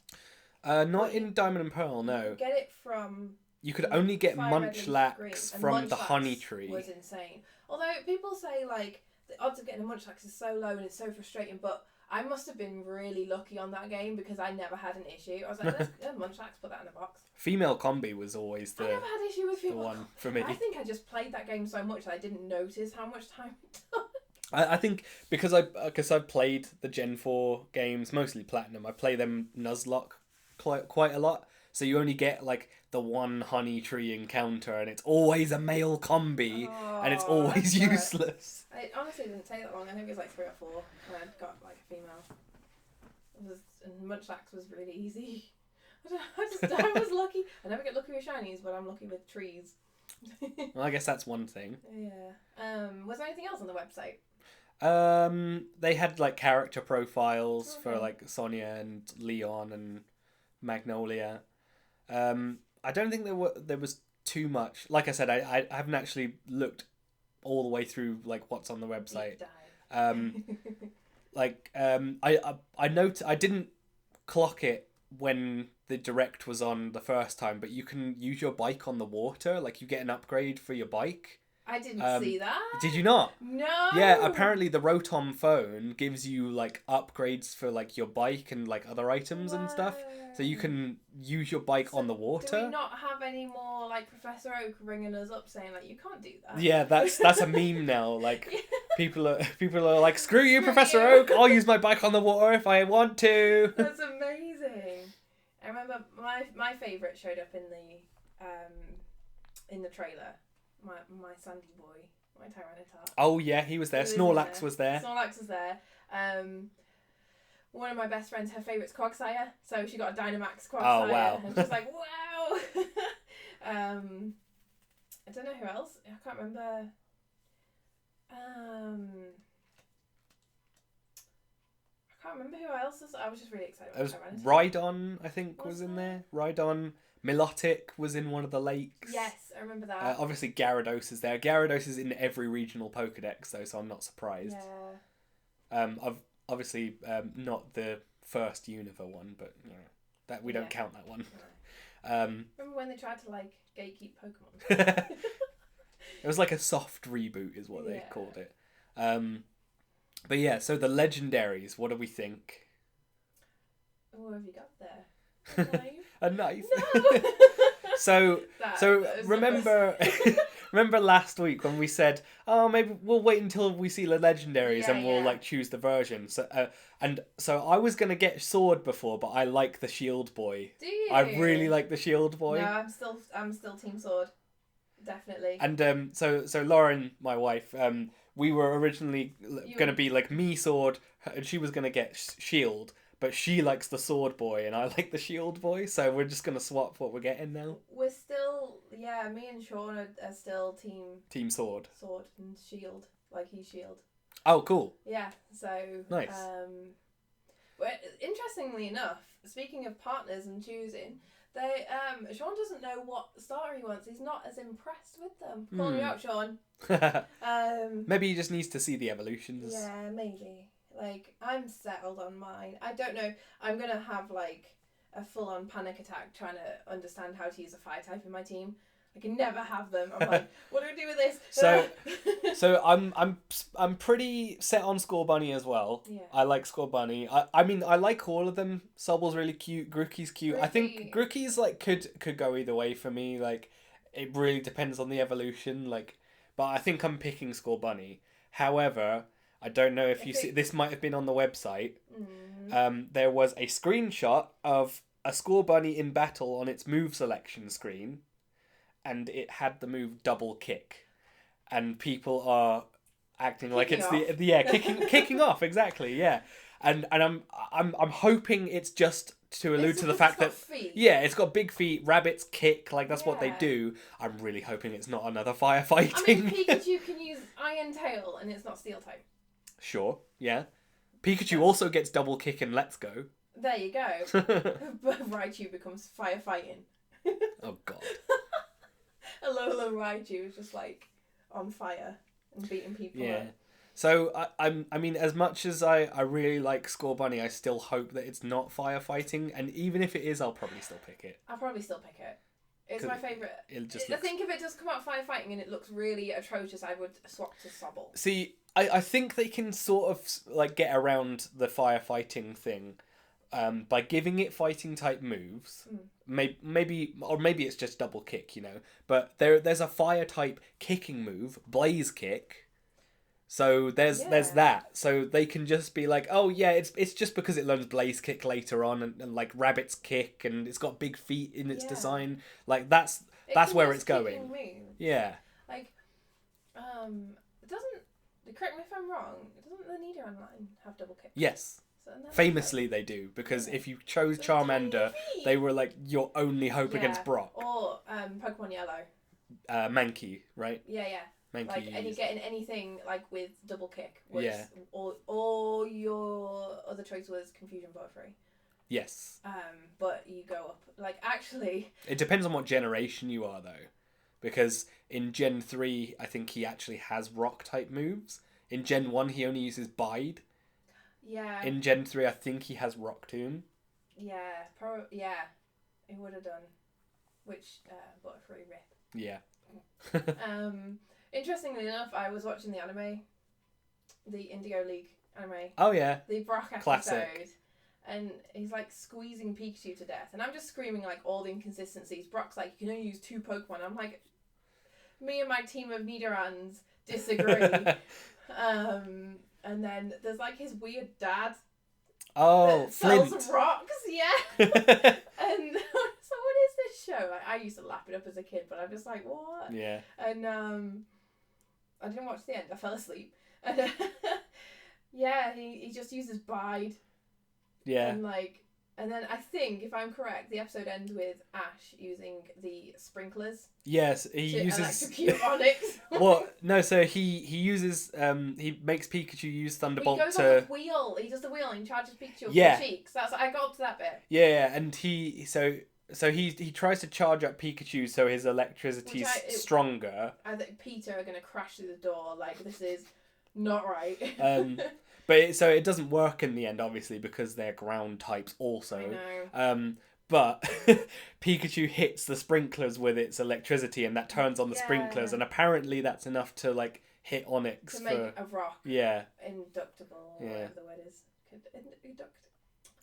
Not in Diamond and Pearl, no. You get it from. You could only get Fire Red and Munchlax Green, from Munchlax the honey tree. Was insane. Although people say like the odds of getting a Munchlax is so low and it's so frustrating, but I must have been really lucky on that game because I never had an issue. I was like, let's Munchlax, put that in a box. Female Combi was always I never had issue with the female one for me. I think I just played that game so much that I didn't notice how much time it took. I think because I've played the Gen 4 games, mostly Platinum, I play them Nuzlocke quite a lot. so you only get like the one honey tree encounter, and it's always a male combi, and it's always useless. It honestly didn't take that long. I think it was like 3 or 4, and I got like a female. And Munchlax was really easy. I was lucky. I never get lucky with shinies, but I'm lucky with trees. Well, I guess that's one thing. Yeah. Was there anything else on the website? They had like character profiles for like Sonia and Leon and Magnolia. I don't think there was too much. Like I said, I haven't actually looked all the way through like what's on the website. I note I didn't clock it when the Direct was on the first time, but you can use your bike on the water. Like you get an upgrade for your bike. I didn't see that. Did you not? No. Yeah, apparently the Rotom phone gives you like upgrades for like your bike and like other items and stuff. So you can use your bike on the water. Do we not have any more like Professor Oak ringing us up saying like you can't do that? Yeah, that's a meme now. Like people are like, screw you, Professor Oak. I'll use my bike on the water if I want to. That's amazing. I remember my favourite showed up in the trailer. My Sandy boy, my Tyranitar. Oh yeah, he was there. Snorlax was there. Snorlax was there. One of my best friends, her favourite's Quagsire, so she got a Dynamax Quagsire. Oh wow! And she's like, wow. I don't know who else. I can't remember. I can't remember who else. I was just really excited. It was Rhydon, I think, was in there. Rhydon. Milotic was in one of the lakes. Yes, I remember that. Obviously, Gyarados is there. Gyarados is in every regional Pokedex, though, so I'm not surprised. Yeah. I've obviously not the first Unova one, but you know, that we don't count that one. Remember when they tried to like gatekeep Pokemon? It was like a soft reboot, is what they called it. But yeah, so the legendaries. What do we think? What have you got there? A knife? A knife. No. So remember remember last week when we said, oh, maybe we'll wait until we see the legendaries and we'll like choose the version. So so I was gonna get Sword before, but I like the Shield Boy. Do you? I really like the Shield Boy. No, I'm still Team Sword. Definitely. And so Lauren, my wife, we were originally gonna be like me Sword, and she was gonna get Shield. But she likes the Sword Boy and I like the Shield Boy, so we're just going to swap what we're getting now. We're still, me and Sean are still Team Sword. Sword and Shield, like he's Shield. Oh, cool. Yeah, so... Nice. But interestingly enough, speaking of partners and choosing, Sean doesn't know what starter he wants. He's not as impressed with them. Calling you out, Sean. Maybe he just needs to see the evolutions. Yeah, maybe. Like, I'm settled on mine. I don't know. I'm going to have, like, a full-on panic attack trying to understand how to use a fire type in my team. I can never have them. I'm like, what do we do with this? So I'm pretty set on Scorbunny as well. Yeah. I like Scorbunny. I mean, I like all of them. Sobble's really cute. Grookey's cute. I think Grookey's, like, could go either way for me. Like, it really depends on the evolution. Like, but I think I'm picking Scorbunny. However... I don't know if you see... This might have been on the website. There was a screenshot of a Scorbunny in battle on its move selection screen, and it had the move Double Kick. And people are acting like it's kicking off, exactly, yeah. And I'm hoping it's just to allude to the fact that it's got big feet, rabbits kick, like that's what they do. I'm really hoping it's not another firefighting. I mean, Pikachu can use Iron Tail and it's not Steel type. Sure, yeah. Pikachu also gets Double Kick and Let's Go. There you go. But Raichu becomes firefighting. Oh god. Alola Raichu is just like on fire and beating people up. So I mean, as much as I really like Scorbunny, I still hope that it's not firefighting, and even if it is, I'll probably still pick it. I'll probably still pick it. It's my favourite. I think if it does come out firefighting and it looks really atrocious, I would swap to Sobble. See, I think they can sort of like get around the firefighting thing by giving it fighting type moves. Maybe it's just Double Kick, you know. But there's a fire type kicking move, Blaze Kick. So there's Yeah. that. So they can just be like, oh yeah, it's just because it learns Blaze Kick later on, and like Rabbit's Kick, and it's got big feet in its Yeah. design. Like that's It can where use it's going. kicking moves. Yeah. Like, it doesn't. Correct me if I'm wrong. Doesn't the Nidoran line have double kick? Yes. So Famously, they do, because if you chose So Charmander, tiny they were like your only hope against Brock. Or Pokemon Yellow. Mankey, right? Yeah. Mankey. Like, and you get in anything like with double kick. Yeah. Or your other choice was Confusion Butterfree. Yes. But you go up. Like, actually. It depends on what generation you are, though, because in Gen 3, I think he actually has Rock type moves. In Gen 1, he only uses Bide. Yeah. In Gen 3, I think he has Rock Tomb. Yeah. It would have done. Which Butterfree rip. Yeah. Interestingly enough, I was watching the anime, the Indigo League anime. Oh yeah. The Brock episode. Classic. And he's like squeezing Pikachu to death, and I'm just screaming like all the inconsistencies. Brock's like, you can only use 2 Pokemon. I'm like, me and my team of Nidorans disagree. And then there's like his weird dad. Oh, that sells Flint. rocks, yeah. And so what is this show? Like, I used to lap it up as a kid, but I'm just like, what? Yeah. And I didn't watch the end. I fell asleep. And yeah, he just uses Bide. Yeah. And then I think, if I'm correct, the episode ends with Ash using the sprinklers. Yes, he to uses. electrocute Onyx. Well, no. So he uses he makes Pikachu use Thunderbolt he goes to. on the wheel. He does the wheel and he charges Pikachu up Yeah. the cheeks. I got up to that bit. Yeah, and he tries to charge up Pikachu so his electricity's stronger. I think Peter are gonna crash through the door. Like, this is not right. But it doesn't work in the end, obviously, because they're ground types also. I know. But Pikachu hits the sprinklers with its electricity, and that turns on the sprinklers, and apparently that's enough to like hit Onyx to make a rock. Yeah. Inductible. Or whatever the word is.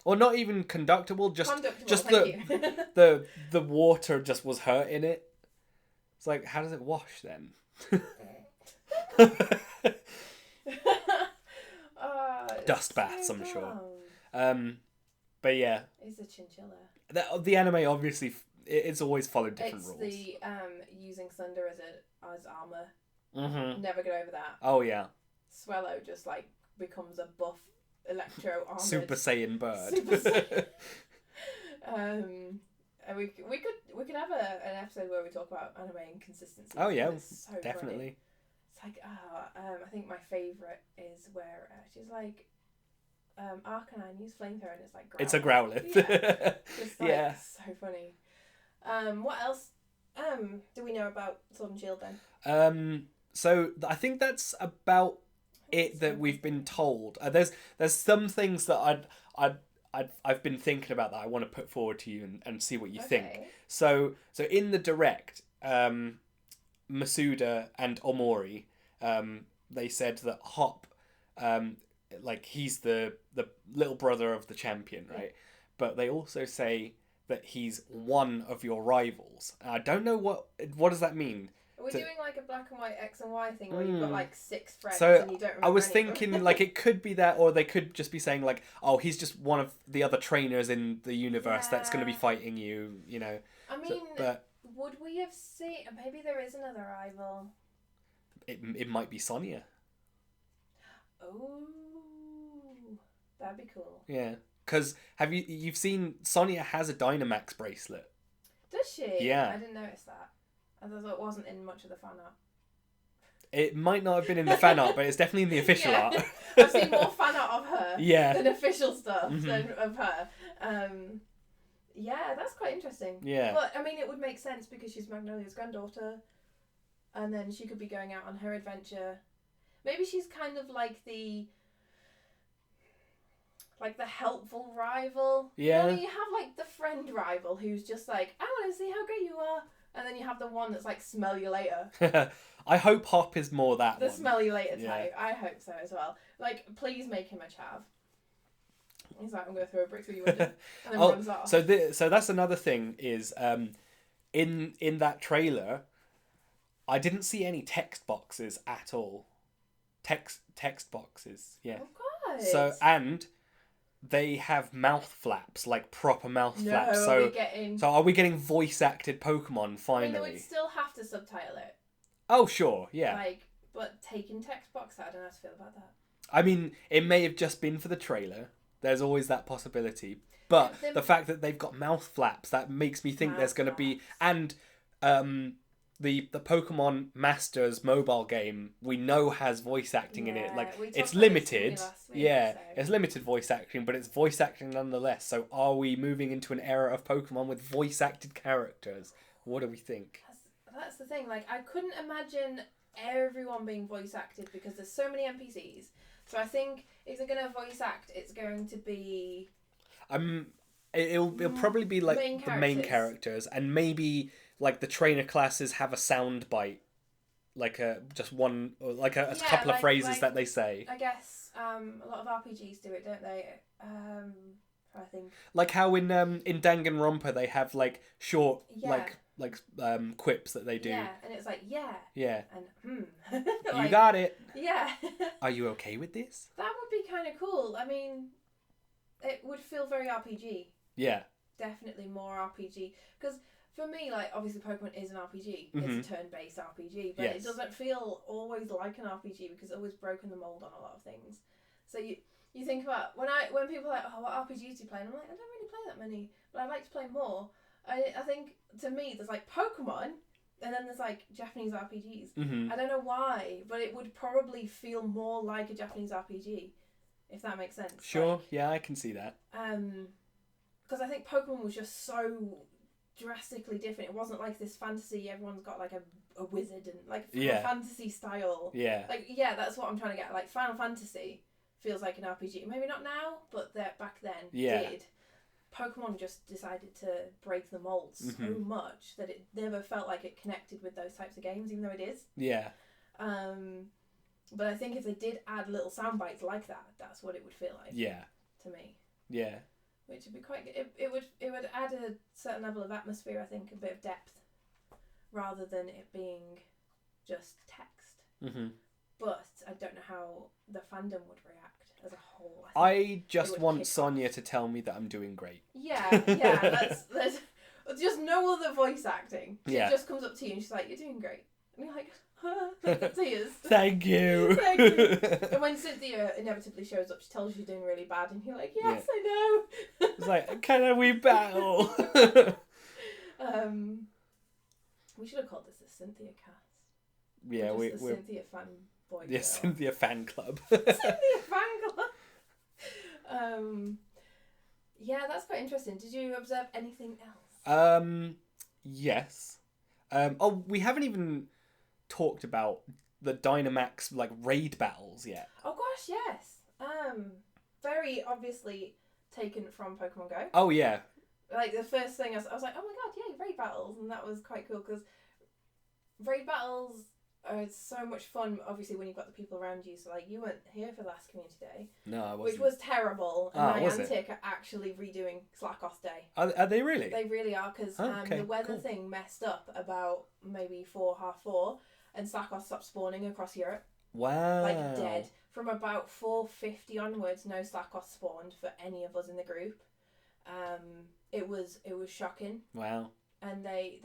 Or not even conductible, just Conductible, the water just was hurting it. It's like, how does it wash then? Dust baths, I'm sure. But yeah. It's a chinchilla. The anime obviously it's always followed different rules. It's the using thunder as armor. Mm-hmm. Never get over that. Oh yeah. Swallow just like becomes a buff electro armored Super Saiyan bird. And we could have an episode where we talk about anime inconsistency. Oh yeah, so definitely. Funny. It's like I think my favourite is where she's like Arcanine use flamethrower and it's like Growlithe. It's a Growlithe. Yeah. Just like, yeah. So funny. What else do we know about Sword and Shield then? So I think that's about it that we've been told. There's some things that I've been thinking about that I want to put forward to you and see what you think. So in the direct, Masuda and Omori, they said that Hop, like he's the little brother of the champion, right? But they also say that he's one of your rivals. I don't know what does that mean. Are we doing like a black and white X and Y thing where you've got like 6 friends so and you don't remember I was any of them? thinking like it could be that, or they could just be saying like, oh, he's just one of the other trainers in the universe that's going to be fighting you, you know. I mean, would we have seen... Maybe there is another rival. It might be Sonia. Oh, that'd be cool. Yeah, because you've seen Sonia has a Dynamax bracelet. Does she? Yeah. I didn't notice that. I thought it wasn't in much of the fan art. It might not have been in the fan art, but it's definitely in the official art. I've seen more fan art of her than official stuff than of her. Yeah, that's quite interesting. Yeah. But, I mean, it would make sense because she's Magnolia's granddaughter. And then she could be going out on her adventure. Maybe she's kind of like the helpful rival. Yeah. You know, you have like the friend rival who's just like, I want to see how great you are. And then you have the one that's like, smell you later. I hope Hop is more that the one. Smell you later type. I hope so as well. Like, please make him a chav. He's like, I'm going to throw a brick through your window. And then runs off. So that's another thing is, in that trailer, I didn't see any text boxes at all. text boxes. Yeah. Oh god. So and they have mouth flaps, like proper mouth flaps. So are we getting voice acted Pokemon finally? I mean, they would still have to subtitle it. Oh sure, yeah. Like, but taking text box out, I don't know how to feel about that. I mean, it may have just been for the trailer. There's always that possibility. But the fact that they've got mouth flaps, that makes me think there's going to be... And the Pokemon Masters mobile game, we know has voice acting in it. Like, it's limited. It's limited voice acting, but it's voice acting nonetheless. So are we moving into an era of Pokemon with voice acted characters? What do we think? That's the thing. Like, I couldn't imagine everyone being voice acted because there's so many NPCs. So I think if they're going to voice act, it's going to be... It'll probably be like the main characters, and maybe like the trainer classes have a sound bite, like just one, or like a couple of phrases that they say. I guess a lot of RPGs do it, don't they? I think like how in Danganronpa they have like short like quips that they do. Yeah, and it's like yeah and like, you got it. Yeah. Are you okay with this? That would be kind of cool. I mean, it would feel very RPG. Yeah. Definitely more RPG. Because for me, like, obviously Pokemon is an RPG. Mm-hmm. It's a turn-based RPG. But it doesn't feel always like an RPG because it's always broken the mold on a lot of things. So you think about... When people are like, oh, what RPGs do you play? And I'm like, I don't really play that many. But I'd like to play more. I think, to me, there's, like, Pokemon... And then there's, like, Japanese RPGs. Mm-hmm. I don't know why, but it would probably feel more like a Japanese RPG. If that makes sense. Sure, like, yeah, I can see that. Because I think Pokemon was just so drastically different. It wasn't like this fantasy, everyone's got like a wizard and like a fantasy style. Yeah. Like, yeah, that's what I'm trying to get. Like, Final Fantasy feels like an RPG. Maybe not now, but back then did. Pokemon just decided to break the mold so much that it never felt like it connected with those types of games, even though it is. Yeah. But I think if they did add little sound bites like that, that's what it would feel like. Yeah. To me. Yeah. Which would be quite good. It would add a certain level of atmosphere, I think, a bit of depth, rather than it being just text. Mm-hmm. But I don't know how the fandom would react as a whole. I just want Sonia to tell me that I'm doing great. Yeah. Let's just no other voice acting. She just comes up to you and she's like, "You're doing great," and you're like, tears. Thank you. Thank you. And when Cynthia inevitably shows up, she tells you you're doing really bad, and you're like, yes, I know. It's like, can we battle? We should have called this the Cynthia cast. Yeah, we're Cynthia fanboy. Yeah, Cynthia fan club. Cynthia fan club. Yeah, that's quite interesting. Did you observe anything else? Yes. We haven't even talked about the Dynamax like raid battles yet. Oh gosh, yes. Very obviously taken from Pokemon Go. Oh yeah. Like the first thing I was like, oh my god, yay, raid battles, and that was quite cool because raid battles are so much fun. Obviously, when you've got the people around you. So like, you weren't here for the last community day. No, I wasn't. Which was terrible. And Niantic are actually redoing Slakoth Day. Are they really? They really are because the weather thing messed up about maybe 4:30, and Slakoth stopped spawning across Europe. Wow. Like dead. From about 4:50 onwards, no Slakoth spawned for any of us in the group. It was shocking. Wow. And they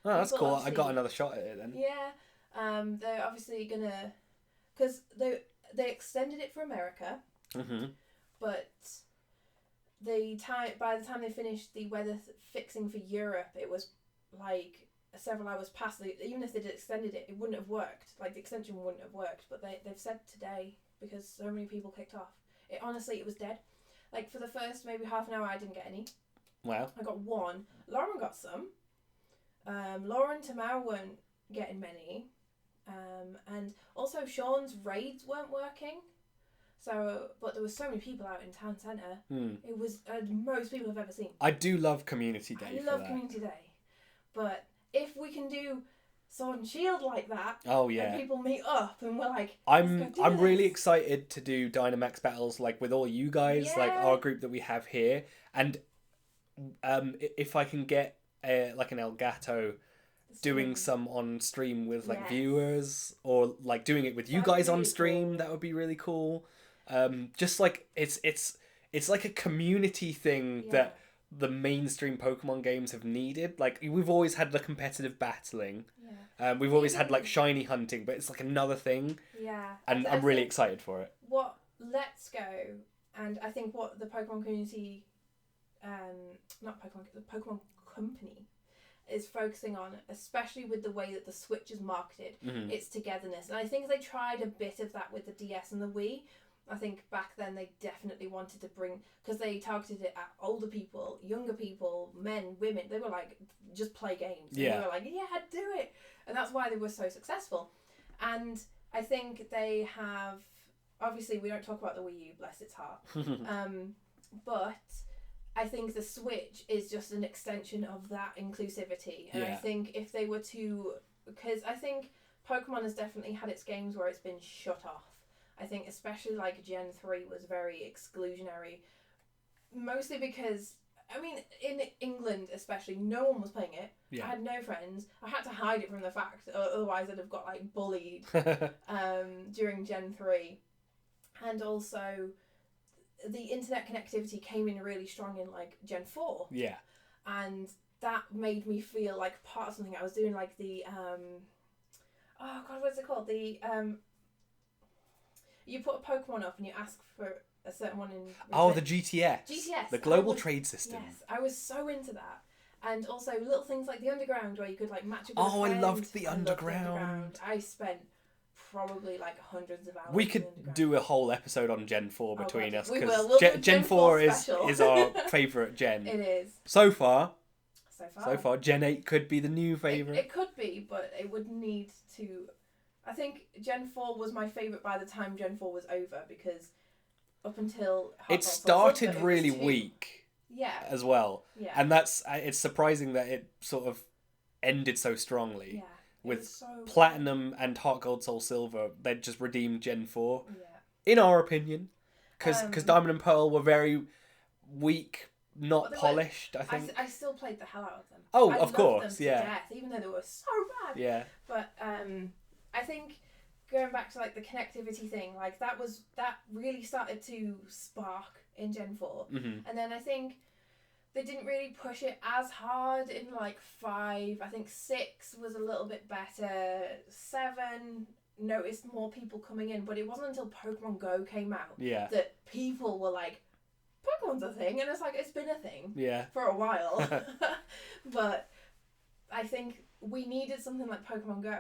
oh, that's cool. I got another shot at it then. Yeah. They're obviously gonna, because they extended it for America. Mm-hmm. But by the time they finished the weather fixing for Europe, it was like several hours past. Even if they'd extended it, it wouldn't have worked. Like the extension wouldn't have worked. But they've said today, because so many people kicked off. It was dead. Like for the first maybe half an hour, I didn't get any. Wow. I got one. Lauren got some. Lauren and Tamar weren't getting many. And also Sean's raids weren't working. So, but there was so many people out in town centre. It was most people I've ever seen. I do love Community Day. I love Community Day. But if we can do Sword and Shield like that, and people meet up and we're like, I'm really excited to do Dynamax battles like with all you guys, like our group that we have here, and if I can get like an Elgato doing some on stream with like Yes. viewers, or like doing it with you That'd be guys on really stream. cool. That would be really cool. Just like it's like a community thing Yeah. that the mainstream Pokemon games have needed. Like we've always had the competitive battling. Yeah. We've always had like shiny hunting, but it's like another thing, Yeah. and I'm really excited for it. What Let's Go, and I think what the Pokemon community, not Pokemon, the Pokemon company is focusing on, especially with the way that the Switch is marketed, it's togetherness. And I think they tried a bit of that with the DS and the Wii. I think back then they definitely wanted to bring, because they targeted it at older people, younger people, men, women. They were like, just play games. And they were like, yeah, do it. And that's why they were so successful. And I think they have, obviously we don't talk about the Wii U, bless its heart. But I think the Switch is just an extension of that inclusivity. And I think if they were to, because I think Pokemon has definitely had its games where it's been shut off. I think especially like Gen 3 was very exclusionary. Mostly because, I mean, in England especially, no one was playing it. Yeah. I had no friends. I had to hide it from the fact, otherwise I'd have got like bullied during Gen 3. And also, the internet connectivity came in really strong in like Gen 4. Yeah. And that made me feel like part of something. I was doing like the, oh god, what's it called? The, you put a Pokemon up and you ask for a certain one in return. Oh, the GTS. GTS. The Global Trade System. Yes, I was so into that. And also little things like the Underground where you could like match up with a I friend. loved the Underground. I spent probably like hundreds of hours. We could do a whole episode on Gen 4 between us, because because we'll Gen 4 special. is our favourite gen. It is. So far, Gen 8 could be the new favourite. It could be, but it would need to. I think Gen 4 was my favourite by the time Gen 4 was over, because up until it started really weak. Yeah. As well. Yeah. And it's surprising that it sort of ended so strongly. Yeah. With so Platinum and Heart Gold Soul Silver, they just redeemed Gen 4. Yeah. In our opinion. Because Diamond and Pearl were very weak, not polished, I think. I still played the hell out of them. Oh, I of course, them to death, even though they were so bad. Yeah. But I think going back to like the connectivity thing, like that really started to spark in Gen 4. Mm-hmm. And then I think they didn't really push it as hard in like 5. I think 6 was a little bit better. 7 noticed more people coming in, but it wasn't until Pokemon Go came out that people were like, Pokemon's a thing, and it's like, it's been a thing for a while. But I think we needed something like Pokemon Go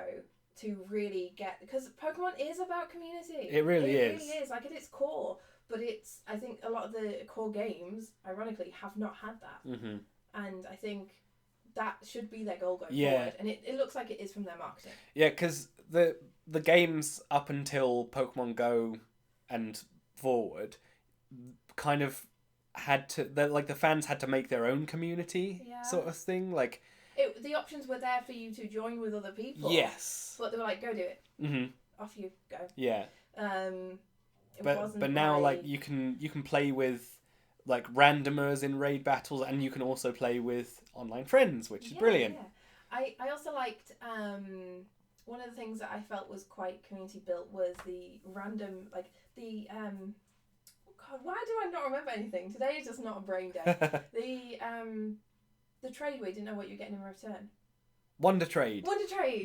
to really get, because Pokemon is about community. It really is. It really is, like at its core. But I think a lot of the core games, ironically, have not had that. Mm-hmm. And I think that should be their goal going forward. And it looks like it is from their marketing. Yeah, because the games up until Pokemon Go and forward kind of had to, the fans had to make their own community sort of thing. Like, the options were there for you to join with other people. Yes. But they were like, go do it. Mm-hmm. Off you go. Yeah. But now like you can play with like randomers in raid battles, and you can also play with online friends, which is brilliant. Yeah. I also liked one of the things that I felt was quite community built was the random, like the oh god, why do I not remember anything? Today is just not a brain day. The trade where you didn't know what you're getting in return. Wonder Trade.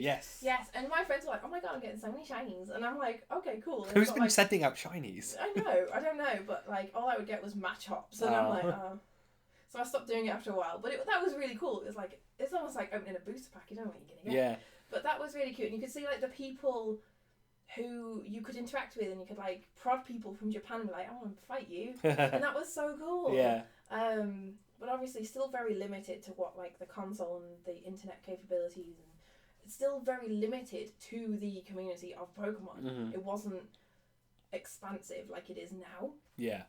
Yes. And my friends were like, oh my god, I'm getting so many shinies. And I'm like, okay, cool. Who's been sending out shinies? I don't know. But like, all I would get was match hops. And I'm like, oh. So I stopped doing it after a while. But that was really cool. It was like, it's almost like opening a booster pack. You don't know what you're going to get. Yeah. But that was really cute. And you could see like the people who you could interact with, and you could like prod people from Japan and be like, I want to fight you. And that was so cool. Yeah. But obviously still very limited to what like the console and the internet capabilities, and it's still very limited to the community of Pokemon. Mm-hmm. It wasn't expansive like it is now. Yeah.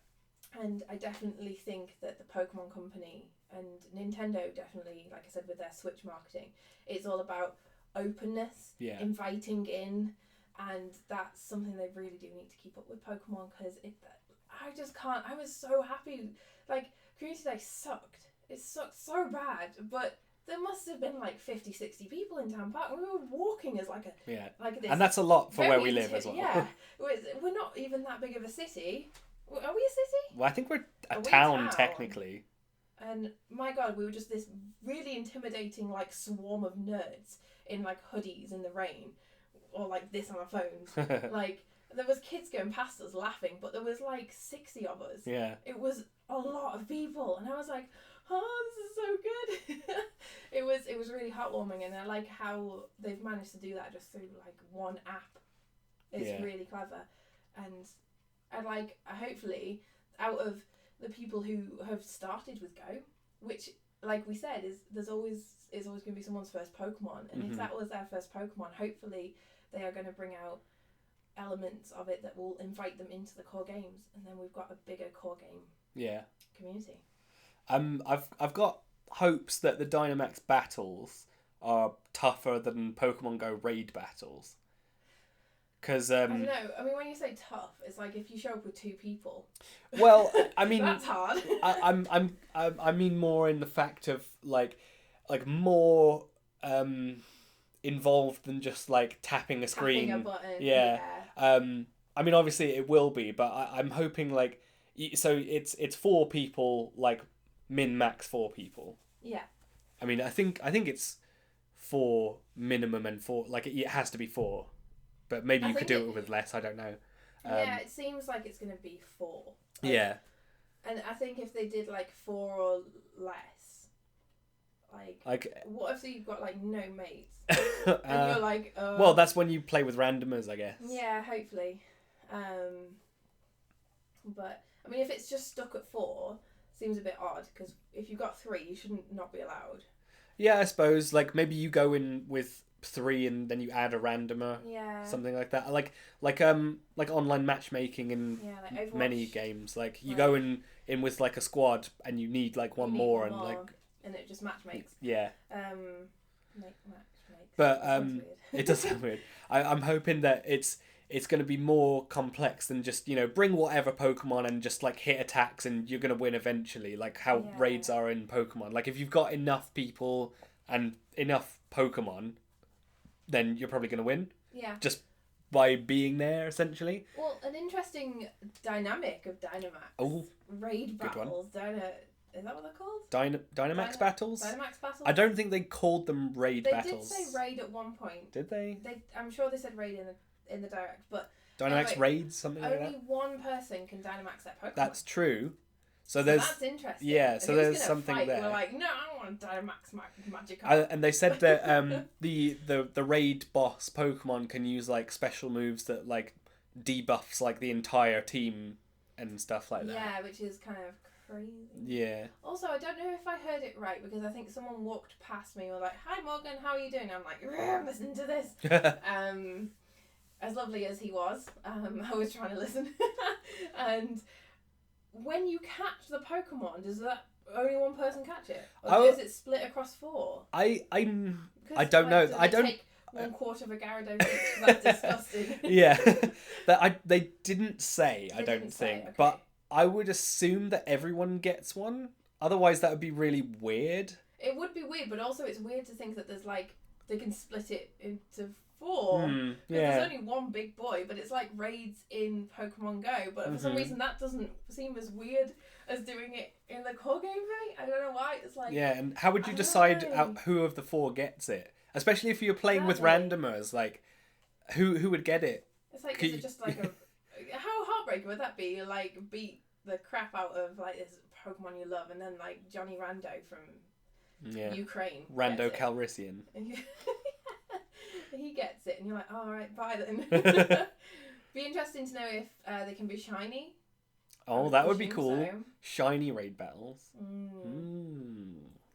And I definitely think that the Pokemon Company and Nintendo definitely, like I said, with their Switch marketing, it's all about openness, inviting in, and that's something they really do need to keep up with Pokemon, because I just can't. I was so happy. Like, Community Day sucked. It sucked so bad, but there must have been like 50, 60 people in Town Park. And we were walking as like a... Yeah. Like this and that's a lot for where we live as well. Yeah. We're not even that big of a city. Are we a city? Well, I think we're a town, technically. And my God, we were just this really intimidating like swarm of nerds in like hoodies in the rain, or like this on our phones. Like there was kids going past us laughing, but there was like 60 of us. Yeah. It was a lot of people, and I was like, oh, this is so good. It was really heartwarming, and I like how they've managed to do that just through like one app. It's really clever, and hopefully out of the people who have started with Go, which like we said is always going to be someone's first Pokemon, and if that was their first Pokemon, hopefully they are going to bring out elements of it that will invite them into the core games, and then we've got a bigger core game community. I've got hopes that the Dynamax battles are tougher than Pokemon Go raid battles. Because I don't know. I mean, when you say tough, it's like if you show up with 2 people. Well, I mean, that's hard. I mean more in the fact of like more involved than just like tapping a screen. Tapping a button. Yeah. I mean, obviously it will be, but I'm hoping like so it's 4 people, like min-max 4 people. Yeah. I mean, I think it's 4 minimum and 4 like it has to be 4. But maybe you could do it with less, I don't know. Yeah, it seems like it's going to be 4. Like, yeah. And I think if they did like 4 or less, like what if you've got like no mates? And you're like, well, that's when you play with randomers, I guess. Yeah, hopefully. But, I mean, if it's just stuck at 4, seems a bit odd, because if you've got 3, you shouldn't not be allowed. Yeah, I suppose. Like, maybe you go in with 3 and then you add a randomer, something like that, like online matchmaking in like many games, like you go in with like a squad and you need like one more, and like and it just match makes but it does sound weird. I'm hoping that it's going to be more complex than just, bring whatever Pokemon and just like hit attacks and you're going to win eventually, like how raids are in Pokemon. Like if you've got enough people and enough Pokemon, then you're probably going to win. Yeah. Just by being there, essentially. Well, an interesting dynamic of Dynamax raid battles. Is that what they're called? Dynamax battles? Dynamax battles? I don't think they called them raid battles. They did say raid at one point. Did they? I'm sure they said raid in the Direct, but... Dynamax raids, something like that? Only one person can Dynamax their Pokemon. That's true. So that's interesting. Yeah, so there's something there. We're like, no, I want to Dynamax my Magikarp. And they said that the raid boss Pokemon can use like special moves that like debuffs like the entire team and stuff like that. Yeah, which is kind of crazy. Yeah. Also, I don't know if I heard it right, because I think someone walked past me and were like, "Hi Morgan, how are you doing?" I'm like, "I'm listening to this." As lovely as he was, I was trying to listen, and when you catch the Pokemon, does that only one person catch it, or does it split across 4? I don't know. I don't take 1/4 of a Gyarados each. That's disgusting. Yeah, they didn't say. I don't think, okay. But I would assume that everyone gets one. Otherwise, that would be really weird. It would be weird, but also it's weird to think that there's like they can split it into 4. There's only one big boy, but it's like raids in Pokemon Go. But for some reason, that doesn't seem as weird as doing it in the core game, right? I don't know why. It's like and how would you decide who of the 4 gets it? Especially if you're playing with randomers, like who would get it? It's like is it just like how heartbreaking would that be? You like beat the crap out of like this Pokemon you love, and then like Johnny Rando from Ukraine, Rando Calrissian. He gets it, and you're like, all right, bye then. Be interesting to know if they can be shiny. Oh, that would be cool. So. Shiny raid battles.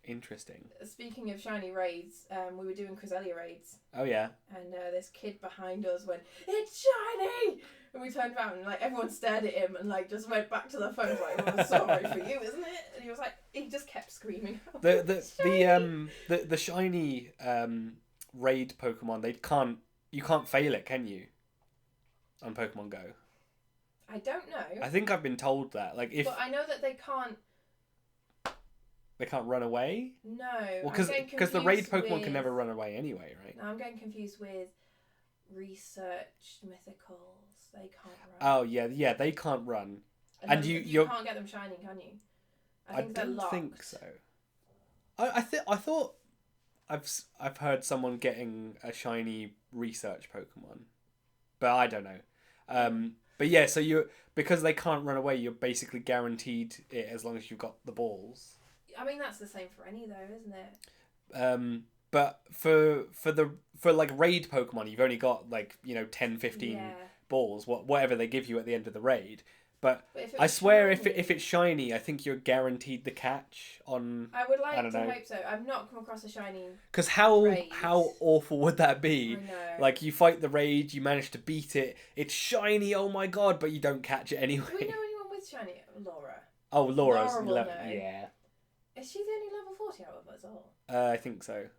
Interesting. Speaking of shiny raids, we were doing Cresselia raids. Oh yeah. And this kid behind us went, "It's shiny!" And we turned around and like everyone stared at him and like just went back to their phones like, "Well, sorry for you, isn't it?" And he was like, he just kept screaming. The shiny raid Pokemon, you can't fail it, can you? On Pokemon Go. I don't know. I think I've been told that. Like if. But I know that they can't. They can't run away? No. Well, because the raid Pokemon can never run away anyway, right? No, I'm getting confused with researched mythicals. They can't run. Oh, yeah, they can't run. And you can't get them shining, can you? I think they're locked. I don't think so. I thought I've heard someone getting a shiny research Pokemon, but I don't know. But yeah, so because they can't run away, you're basically guaranteed it as long as you've got the balls. I mean, that's the same for any though, isn't it? But for like raid Pokemon, you've only got 10, 15 balls, whatever they give you at the end of the raid. But I swear, if it's shiny, I think you're guaranteed the catch on. I would like to hope so. I've not come across a shiny. Because how awful would that be? I know. Like, you fight the raid, you manage to beat it, it's shiny, oh my god, but you don't catch it anyway. Do we know anyone with shiny? Laura. Oh, Laura's Laura will know. Yeah. Is she the only level 40 out of us all? I think so.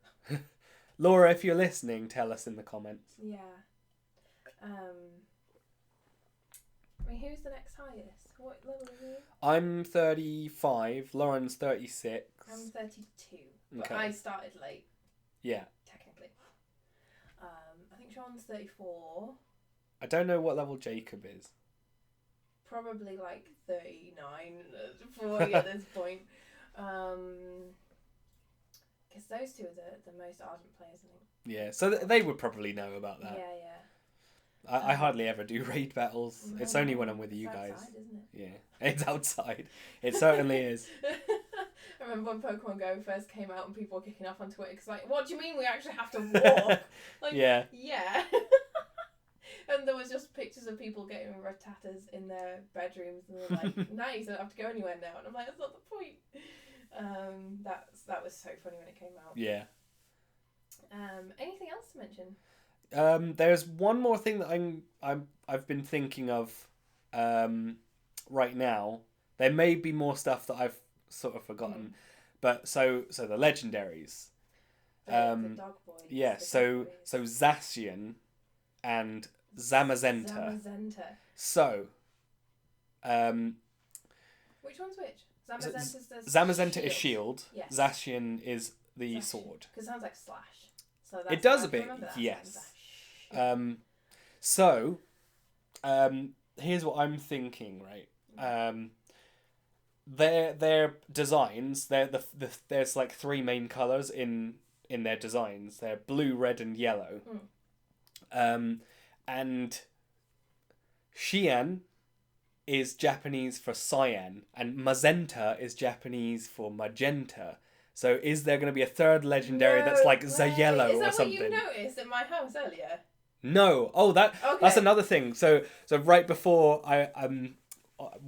Laura, if you're listening, tell us in the comments. Yeah. I mean, who's the next highest? What level are you? I'm 35. Lauren's 36. I'm 32. But Okay. I started late. Yeah. Technically. I think Sean's 34. I don't know what level Jacob is. Probably like 39, 40 at this point. Because those two are the most ardent players, I think. Yeah, so they would probably know about that. Yeah, yeah. I hardly ever do raid battles. No, it's only when I'm with you it's guys. outside, isn't it? Yeah, it's outside. It certainly is. I remember when Pokemon Go first came out and people were kicking off on Twitter because what do you mean we actually have to walk? Yeah. Yeah. And there was just pictures of people getting Rattatas in their bedrooms and they're like, nice, I don't have to go anywhere now. And I'm like, that's not the point. That was so funny when it came out. Yeah. Anything else to mention? There's one more thing that I've been thinking of right now. There may be more stuff that I've sort of forgotten, but so the legendaries. The dog boys. Yeah, so Zacian and Zamazenta. So, which one's which? Zamazenta is shield. Yes. Zacian is the sword. Because it sounds like slash. So that's It does a bit, yes. So, here's what I'm thinking, right? Their designs, there's like three main colours in their designs. They're blue, red, and yellow. And Xian is Japanese for cyan, and Magenta is Japanese for magenta. So is there going to be a third legendary that's like Zayellow or something? Is that what you noticed at my house earlier? No. Oh, that's another thing. So right before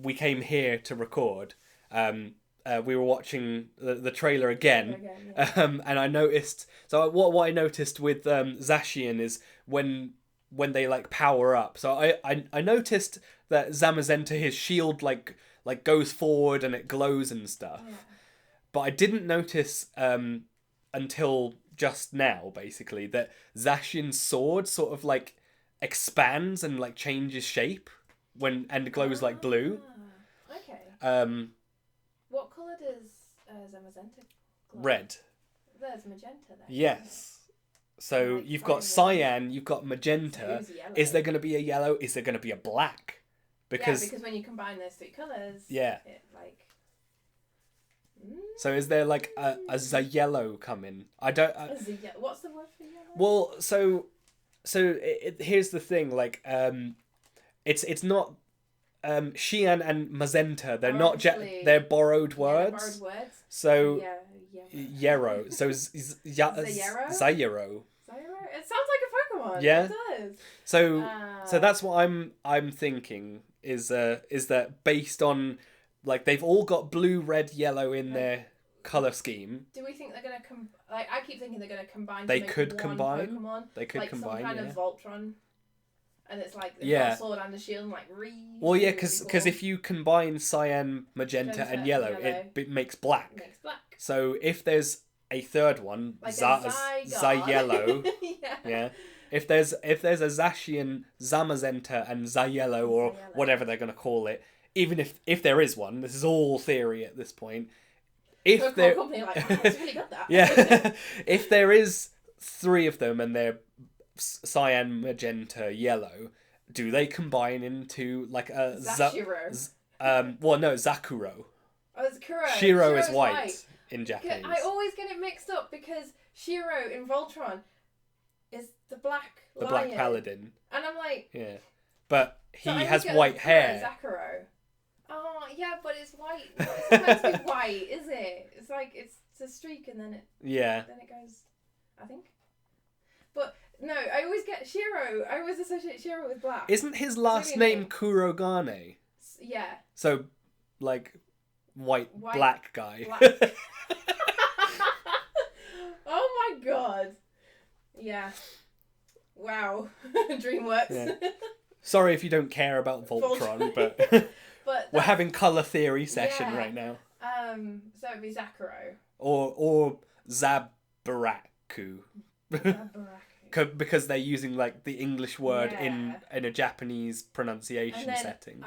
we came here to record, we were watching the trailer again, and I noticed. So what I noticed with Zacian is when they like power up. So I noticed that Zamazenta, his shield like goes forward and it glows and stuff. Yeah. But I didn't notice until just now, basically, that Zacian's sword sort of like expands and like changes shape and glows like blue. Okay. What colour does Zamazenta glow? Red. There's magenta there. Yes. So like you've got cyan, you've got magenta. So is there going to be a yellow? Is there going to be a black? Because when you combine those three colours, yeah. It like. So is there like a Zayellow coming? I don't. What's the word for yellow? Well, so here's the thing. Like, it's not Xian and Magenta. They're not. They're borrowed words. They're borrowed words. So Yarrow. So Zayero. Zayero. It sounds like a Pokemon. Yeah. It does. So that's what I'm thinking is that based on. Like, they've all got blue, red, yellow in their colour scheme. Do we think they're going to... I keep thinking they're going to combine They to make could one combine. Pokemon. They could combine, some kind of Voltron. And it's like the sword and the shield and like... Well, yeah, because if you combine cyan, magenta, and yellow, it makes black. It makes black. So if there's a third one, like Zayellow... yeah. If there's a Zacian, Zamazenta, and Zayellow, or whatever they're going to call it, even if there is one, this is all theory at this point, if there, company like, oh, that's really good. That yeah, if there is 3 of them and they're cyan, magenta, yellow, do they combine into like a Zashiro? Well, no, Zakuro. Oh, it's Kuro. Shiro is white in Japanese. I always get it mixed up because Shiro in Voltron is the black lion. Black paladin. And I'm like... Yeah. But he has white hair. Zakuro. Oh, yeah, but it's white. It's supposed to be white, is it? It's like, it's a streak and then it... Yeah. Then it goes... I think. But, no, I always get Shiro. I always associate Shiro with black. Isn't his last name Kurogane? Yeah. So, like, white black guy. Black. Oh my god. Yeah. Wow. DreamWorks. Yeah. Sorry if you don't care about Voltron, but, but we're having colour theory session right now. So it'd be Zakuro. Or Zabaraku. Because they're using like the English word in a Japanese pronunciation setting.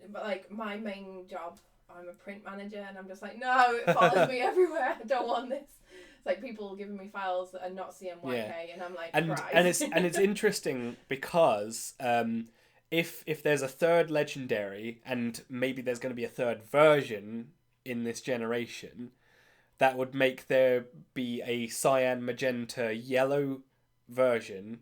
But like my main job, I'm a print manager, and I'm just like, no, it follows me everywhere. I don't want this. It's like people giving me files that are not CMYK, and I'm like, and it's interesting because if there's a 3rd legendary, and maybe there's going to be a 3rd version in this generation, that would make there be a cyan, magenta, yellow version,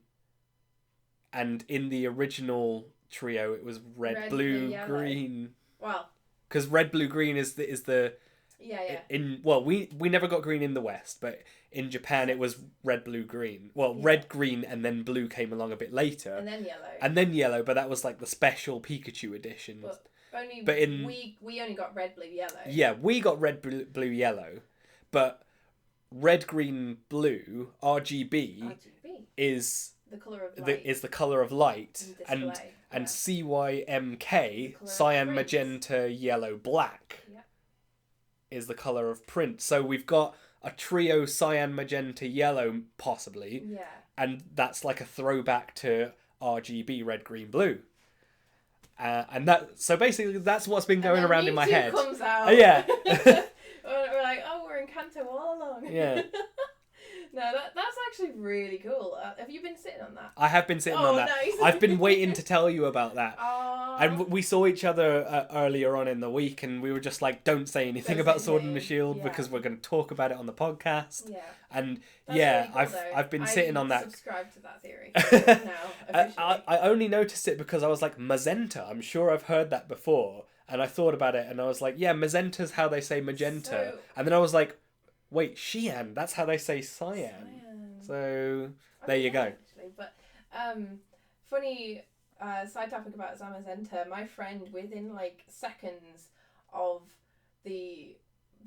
and in the original trio it was red blue, green. Well, because red, blue, green is the we never got green in the West, but in Japan it was red, blue, green. Well, red, green, and then blue came along a bit later, and then yellow. But that was like the special Pikachu edition. We only got red, blue, yellow. Yeah, we got red, blue, yellow, but red, green, blue RGB is the color of light. Is the color of light, and CYMK, cyan, magenta, yellow, black, is the color of print. So we've got a trio cyan, magenta, yellow, possibly, and that's like a throwback to RGB, red, green, blue. And so basically that's what's been going around in my head. Comes out. Yeah. We're like, oh, we're in Kanto all along. Yeah. No, that's actually really cool. Have you been sitting on that? I have been sitting on that. Nice. I've been waiting to tell you about that. And we saw each other earlier on in the week, and we were just like, don't say anything about Sword and the Shield because we're going to talk about it on the podcast. Yeah. And that's really cool, I've been sitting on that. I subscribe to that theory now. I only noticed it because I was like, magenta. I'm sure I've heard that before. And I thought about it, and I was like, yeah, magenta's how they say magenta. And then I was like, wait, Xian, that's how they say cyan. So there you go. Actually, but funny side topic about Zamazenta. My friend, within like seconds of the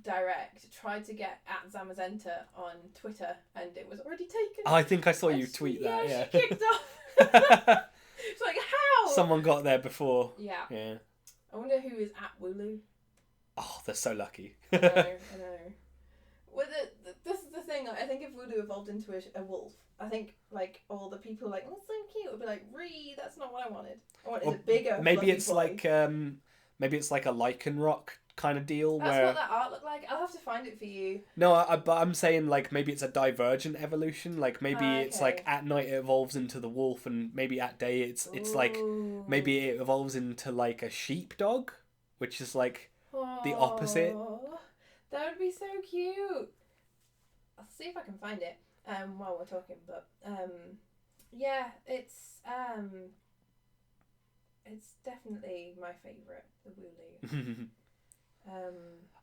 Direct, tried to get at Zamazenta on Twitter, and it was already taken. I think I saw you tweet that. Yeah, she kicked off. It's like, how? Someone got there before. Yeah. Yeah. I wonder who is at Wooloo. Oh, they're so lucky. I know. Well, this is the thing. I think if Voodoo evolved into a wolf, I think like all the people like, oh, so cute, would be like, that's not what I wanted. I wanted a bigger. Maybe it's like maybe it's like a Lycanroc kind of deal. That's where... what that art looked like. I'll have to find it for you. No, but I'm saying like maybe it's a divergent evolution. Like maybe it's like at night it evolves into the wolf, and maybe at day it's like maybe it evolves into like a sheepdog, which is like the opposite. That would be so cute. I'll see if I can find it while we're talking. But yeah, it's definitely my favourite, the Wooloo.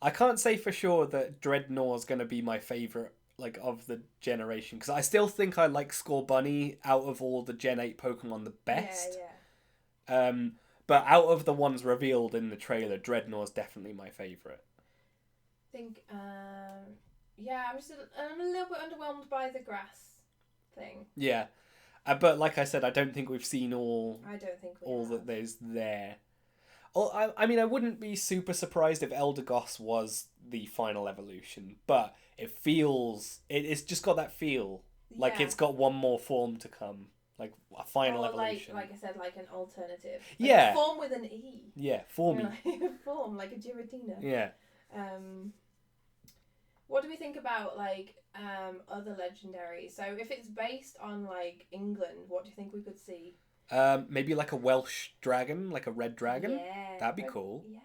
I can't say for sure that Dreadnought's going to be my favourite like of the generation, because I still think I like Scorbunny out of all the Gen 8 Pokemon the best. Yeah. But out of the ones revealed in the trailer, Dreadnought's definitely my favourite. I think, yeah, I'm a little bit underwhelmed by the grass thing. Yeah, but like I said, I don't think we've seen all. I don't think we all have. That there's there. I mean, I wouldn't be super surprised if Eldegoss was the final evolution, but it's just got that feel, like it's got one more form to come, like a final evolution. Like I said, like an alternative. Like yeah. A form with an E. Yeah, formy. Like a form, like a Giratina. Yeah. What do we think about like other legendaries? So if it's based on like England, what do you think we could see? Maybe like a Welsh dragon, like a red dragon. Yeah. That'd be cool. Yeah.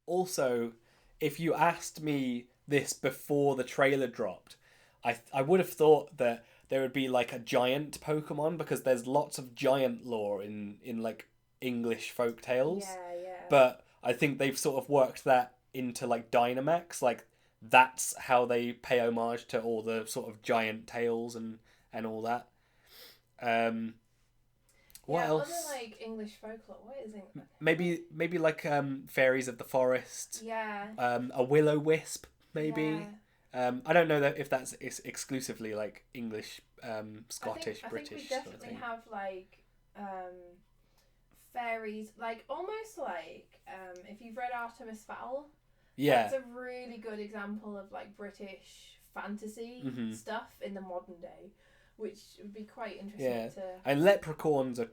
Also, if you asked me this before the trailer dropped, I would have thought that there would be like a giant Pokemon, because there's lots of giant lore in like English folk tales. Yeah. But I think they've sort of worked that into like Dynamax. Like that's how they pay homage to all the sort of giant tales and all that. What else? Other like English folklore. What is it? Maybe like fairies of the forest. Yeah. A will-o-wisp maybe. Yeah. I don't know that if that's exclusively like English, Scottish, I British. think we definitely have like fairies, like almost like if you've read Artemis Fowl. Yeah. That's a really good example of like British fantasy stuff in the modern day, which would be quite interesting to. And leprechauns are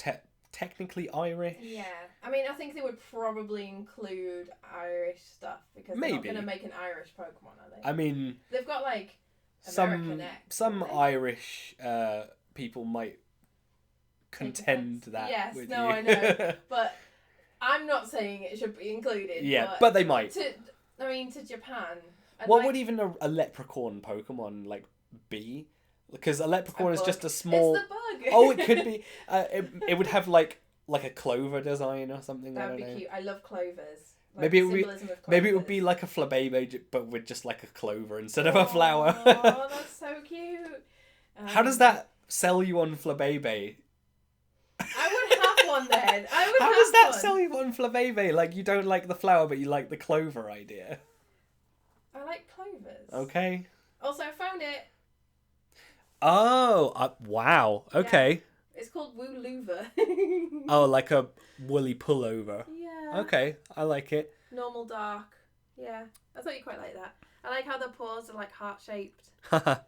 technically Irish. Yeah, I mean, I think they would probably include Irish stuff because they're not going to make an Irish Pokemon, are they? I mean, they've got like American some Irish people might contend that. Yes, with no, you. I know, but I'm not saying it should be included. Yeah, but they might. To Japan. What would even a leprechaun Pokemon like be? Because a leprechaun is just a small. It's the bug. Oh, it could be. It would have like a clover design or something. That'd be cute. I love clovers. Like maybe it would be like a Flabébé, but with just like a clover instead of a flower. Oh, that's so cute. How does that sell you on Flabébé? I would have one then. How does that sell you on Flabébé? Like you don't like the flower, but you like the clover idea. I like clovers. Okay. Also, I found it. Oh, wow. Okay. Yeah. It's called Wooloover. Oh, like a woolly pullover. Yeah. Okay, I like it. Normal dark. Yeah, I thought you quite like that. I like how the paws are like heart shaped. Yeah,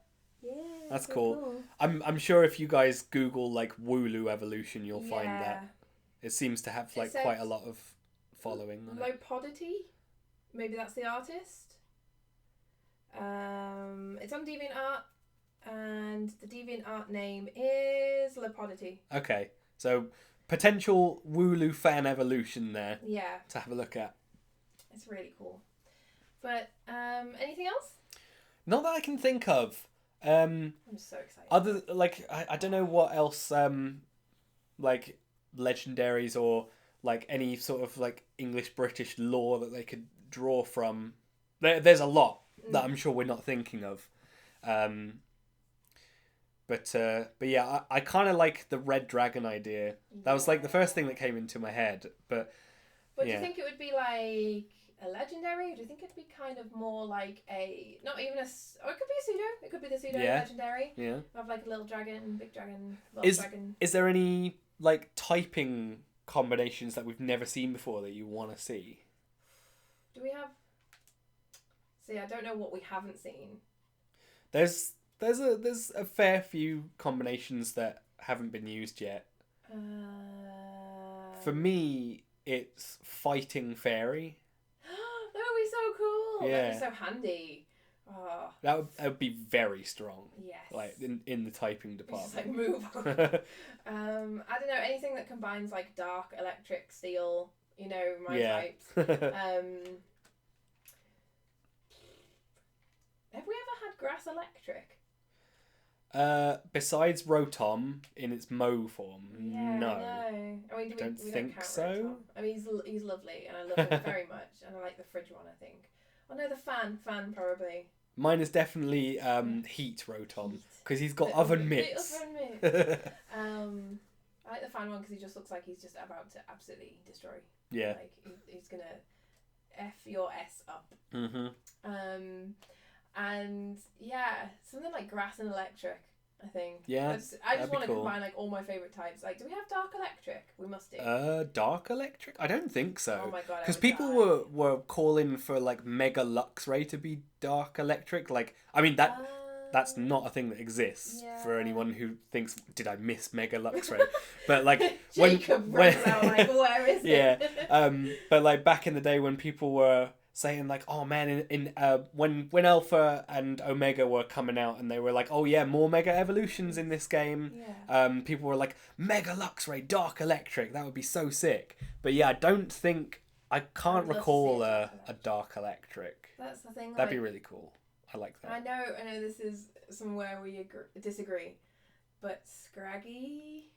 that's so cool. I'm sure if you guys Google like Wooloo evolution, you'll find that it seems to have like quite a lot of following. Lopodity, maybe that's the artist. It's on DeviantArt, and the DeviantArt name is Lopodity. Okay, so potential Wooloo fan evolution there. Yeah. To have a look at. It's really cool. But anything else? Not that I can think of. I'm so excited. Other I don't know what else like legendaries or like any sort of like English British lore that they could draw from. There's a lot that I'm sure we're not thinking of. But yeah, I kind of like the red dragon idea. That was like the first thing that came into my head. But do you think it would be like a legendary? Or do you think it'd be kind of more like a not even a? Or it could be a pseudo. It could be the pseudo legendary. Yeah. Have like a little dragon, big dragon, little dragon. Is there any like typing combinations that we've never seen before that you want to see? Do we have? See, I don't know what we haven't seen. There's a fair few combinations that haven't been used yet. For me, it's fighting fairy. That would be so cool. Yeah. That'd be so handy. Oh. That would be very strong. Yes. Like in the typing department. Just like move on. I don't know, anything that combines like dark, electric, steel. You know, my types. Have we ever had grass electric? Besides Rotom in its Mo form, no. I mean, we don't think count so. Rotom. I mean, he's lovely, and I love him very much, and I like the fridge one. I think. Oh no, the fan probably. Mine is definitely heat Rotom because he's got oven mitts. I like the fan one because he just looks like he's just about to absolutely destroy. Yeah. Like he's gonna F your S up. And yeah, something like grass and electric, I think. Yeah. I just want to combine like all my favourite types. Like, do we have dark electric? We must do. Dark electric? I don't think so. Oh my god. Because people were calling for like Mega Luxray to be dark electric. Like, I mean that's not a thing that exists for anyone who thinks, did I miss Mega Luxray? But like Jacob runs out like, where is it? Yeah. But like back in the day when people were saying like, oh man, when Alpha and Omega were coming out, and they were like, oh yeah, more Mega Evolutions in this game. Yeah. People were like, Mega Luxray, Dark Electric, that would be so sick. But yeah, I can't recall a Dark Electric. That's the thing. That'd be really cool. I like that. I know. This is somewhere we disagree, but Scraggy.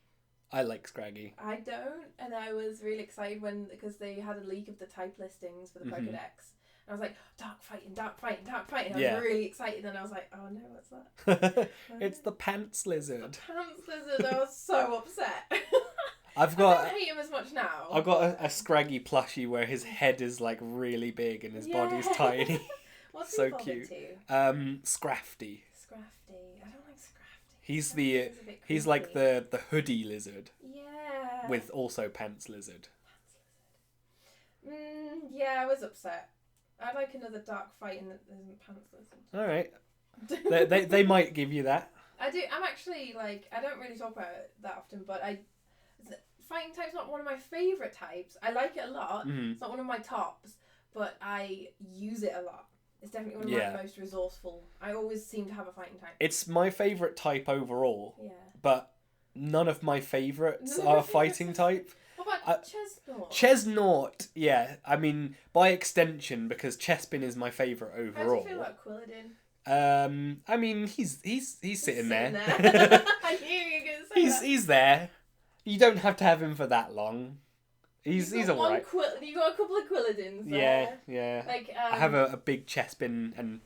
I like Scraggy. I don't, and I was really excited because they had a leak of the type listings for the Pokédex. And I was like, dark fighting. I was really excited, and I was like, oh no, what's that? It's the Pants Lizard. The Pants Lizard. I was so upset. I don't hate him as much now. I've got a Scraggy plushie where his head is like really big and his body's tiny. What's so he cute. To? Scrafty. I don't like Scrafty. He's like the hoodie lizard. Yeah. With also Pants Lizard. Yeah, I was upset. I'd like another dark fighting that isn't Pants Lizard. All right. they might give you that. I do. I'm actually like, I don't really talk about it that often, but fighting type's not one of my favourite types. I like it a lot. Mm-hmm. It's not one of my tops, but I use it a lot. It's definitely one of my most resourceful. I always seem to have a fighting type. It's my favourite type overall. Yeah. But none of my favourites are fighting type. What about Chesnaught? Chesnaught, yeah. I mean, by extension, because Chespin is my favourite overall. How do you feel about Quilladin? I mean, he's sitting there. I knew you were going to say that. He's there. You don't have to have him for that long. He's alright. You got a couple of Quilladins there. Yeah. Like I have a big Chespin and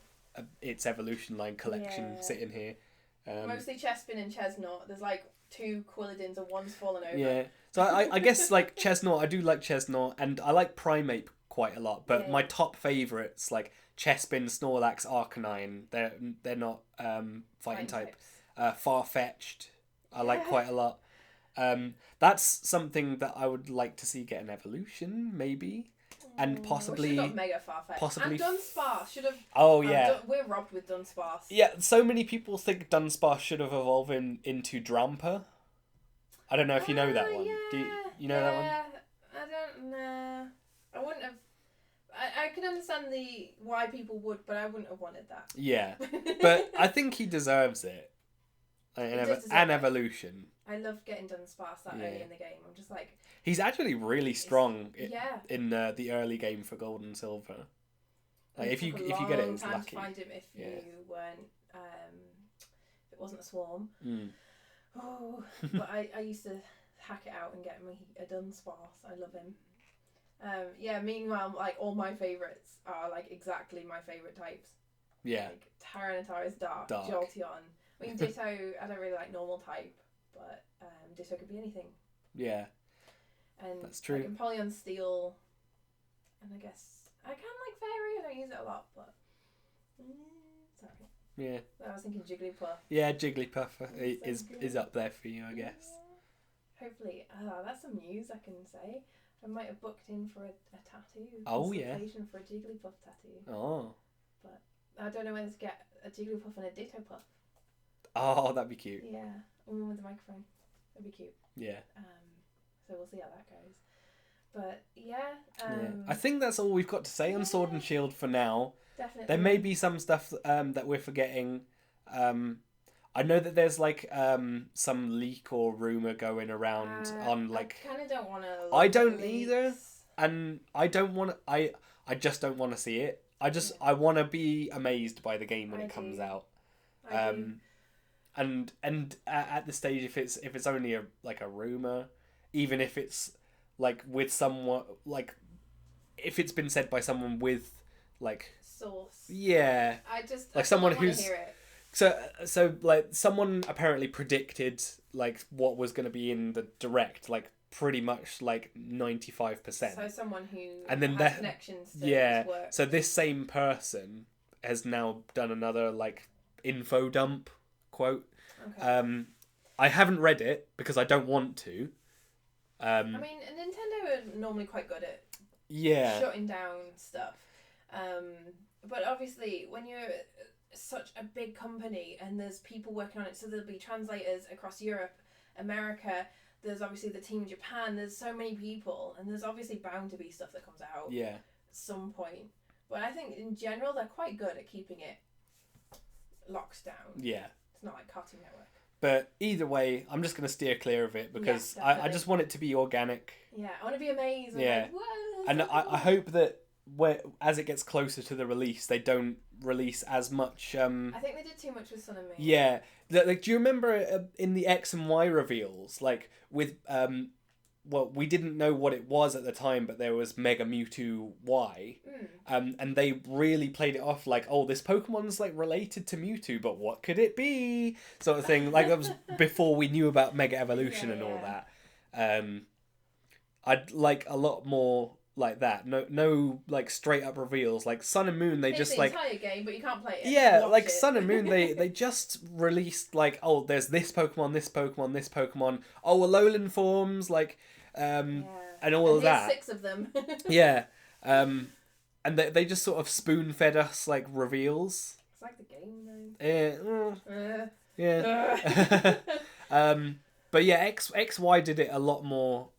its evolution line collection sitting here. Mostly Chespin and Chesnaught. There's like 2 Quilladins and one's fallen over. Yeah. So I guess like Chesnaught, I do like Chesnaught, and I like Primeape quite a lot. But my top favourites like Chespin, Snorlax, Arcanine, they're not fighting type. Farfetched, I like quite a lot. That's something that I would like to see get an evolution, maybe, and possibly. We should have got Mega Farfetch'd. Possibly. And Dunsparce should have. Oh yeah. We're robbed with Dunsparce. Yeah, so many people think Dunsparce should have evolved into Drampa. I don't know if you know that one. Yeah, Do you know that one? I don't know. I wouldn't have. I can understand why people would, but I wouldn't have wanted that. Yeah, but I think he deserves it. An evolution. I love getting Dunsparce that early in the game. I'm just like... He's actually really strong in the early game for Gold and Silver. Like if you get it, it's lucky. To find him if you weren't... if it wasn't a swarm. Mm. Oh, but I used to hack it out and get me a Dunsparce. I love him. Meanwhile, like all my favourites are like exactly my favourite types. Yeah. Like Tyranitar is dark. Jolteon. I mean, Ditto, I don't really like normal type, but Ditto could be anything. Yeah. And that's true. Like Empoleon Steel, and I guess I kind of like Fairy. I don't use it a lot, but sorry. Yeah. I was thinking Jigglypuff. Yeah, Jigglypuff is up there for you, I guess. Hopefully, that's some news I can say. I might have booked in for a tattoo. Oh yeah. For a Jigglypuff tattoo. Oh. But I don't know whether to get a Jigglypuff and a Ditto Puff. Oh, that'd be cute. Yeah, one with the microphone. That'd be cute. Yeah. So we'll see how that goes. But yeah. I think that's all we've got to say on Sword and Shield for now. Definitely. There may be some stuff that we're forgetting. I know that there's like some leak or rumor going around on like. I kind of don't want to. I don't either, and I don't want. I just don't want to see it. I want to be amazed by the game when it comes out. And at the stage, if it's only a rumor, even if it's like with someone like, if it's been said by someone with like source. Yeah. I someone who's hear it. So like someone apparently predicted like what was going to be in the Direct, like pretty much like 95%. So someone who and then has connections to his work. So this same person has now done another like info dump quote. Okay. I haven't read it because I don't want to. I mean, Nintendo are normally quite good at shutting down stuff. But obviously, when you're such a big company and there's people working on it, so there'll be translators across Europe, America, there's obviously the team in Japan, there's so many people, and there's obviously bound to be stuff that comes out at some point. But I think in general they're quite good at keeping it locked down. Yeah. It's not like Cartoon Network. But either way, I'm just going to steer clear of it because I just want it to be organic. Yeah, I want to be amazed. Yeah. Like, whoa, and I hope that as it gets closer to the release, they don't release as much. I think they did too much with Sun and Moon. Yeah. Like, do you remember in the X and Y reveals, like with well, we didn't know what it was at the time, but there was Mega Mewtwo Y, and they really played it off like, oh, this Pokemon's like related to Mewtwo, but what could it be? Sort of thing. Like that was before we knew about Mega Evolution and all that. I'd like a lot more like that. No, like straight up reveals. Like Sun and Moon, they It's just the like entire game, but you can't play it. yeah, like it. Sun and Moon, they just released like, oh, there's this Pokemon, this Pokemon, this Pokemon. Oh, Alolan forms, like, and all of that. 6 of them. Yeah, and they just sort of spoon fed us like reveals. It's like the game though. Yeah. But yeah, XY did it a lot more.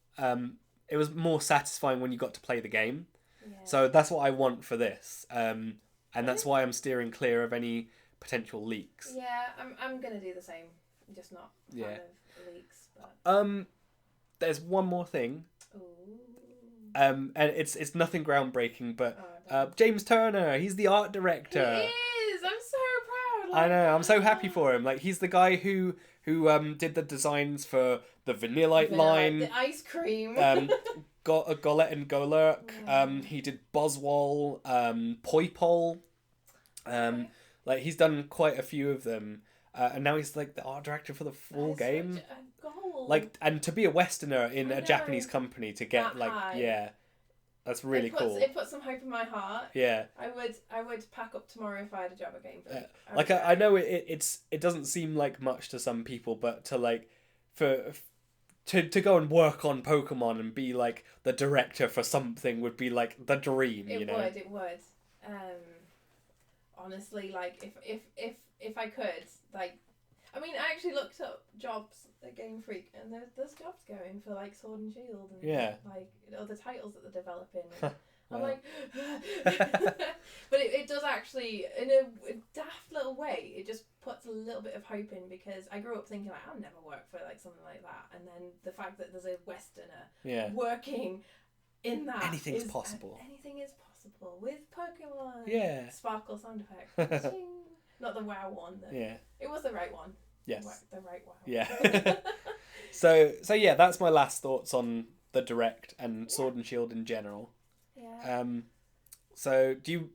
It was more satisfying when you got to play the game. Yeah. So that's what I want for this. And that's why I'm steering clear of any potential leaks. Yeah, I'm gonna do the same. I'm just not a fan of leaks. But... there's one more thing. Ooh. And it's nothing groundbreaking, but James Turner, he's the art director. He is. I'm so proud. I know. I'm so happy for him. Like he's the guy who did the designs for the Vanillite line, the ice cream. got a Golett and Golurk. He did Boswell, Poipole. Like he's done quite a few of them, and now he's like the art director for the full game. Such a goal. Like, and to be a Westerner in a Japanese company to get that like high. That's really cool. It puts some hope in my heart. Yeah. I would pack up tomorrow if I had a job again. Like I know it doesn't seem like much to some people, but to like to go and work on Pokemon and be like the director for something would be like the dream. It know? It would. Honestly, like if I could, like, I mean, I actually looked up jobs at Game Freak, and there's jobs going for like Sword and Shield and like other titles that they're developing. I'm like, but it does actually, in a daft little way, it just puts a little bit of hope in, because I grew up thinking like, I'll never work for like something like that, and then the fact that there's a Westerner working in that, anything's possible. Anything is possible with Pokemon. Yeah. Sparkle sound effect. Not the wow one. It was the right one. Yes. The right wow. Yeah. So yeah, that's my last thoughts on the Direct and Sword and Shield in general. Yeah. So do you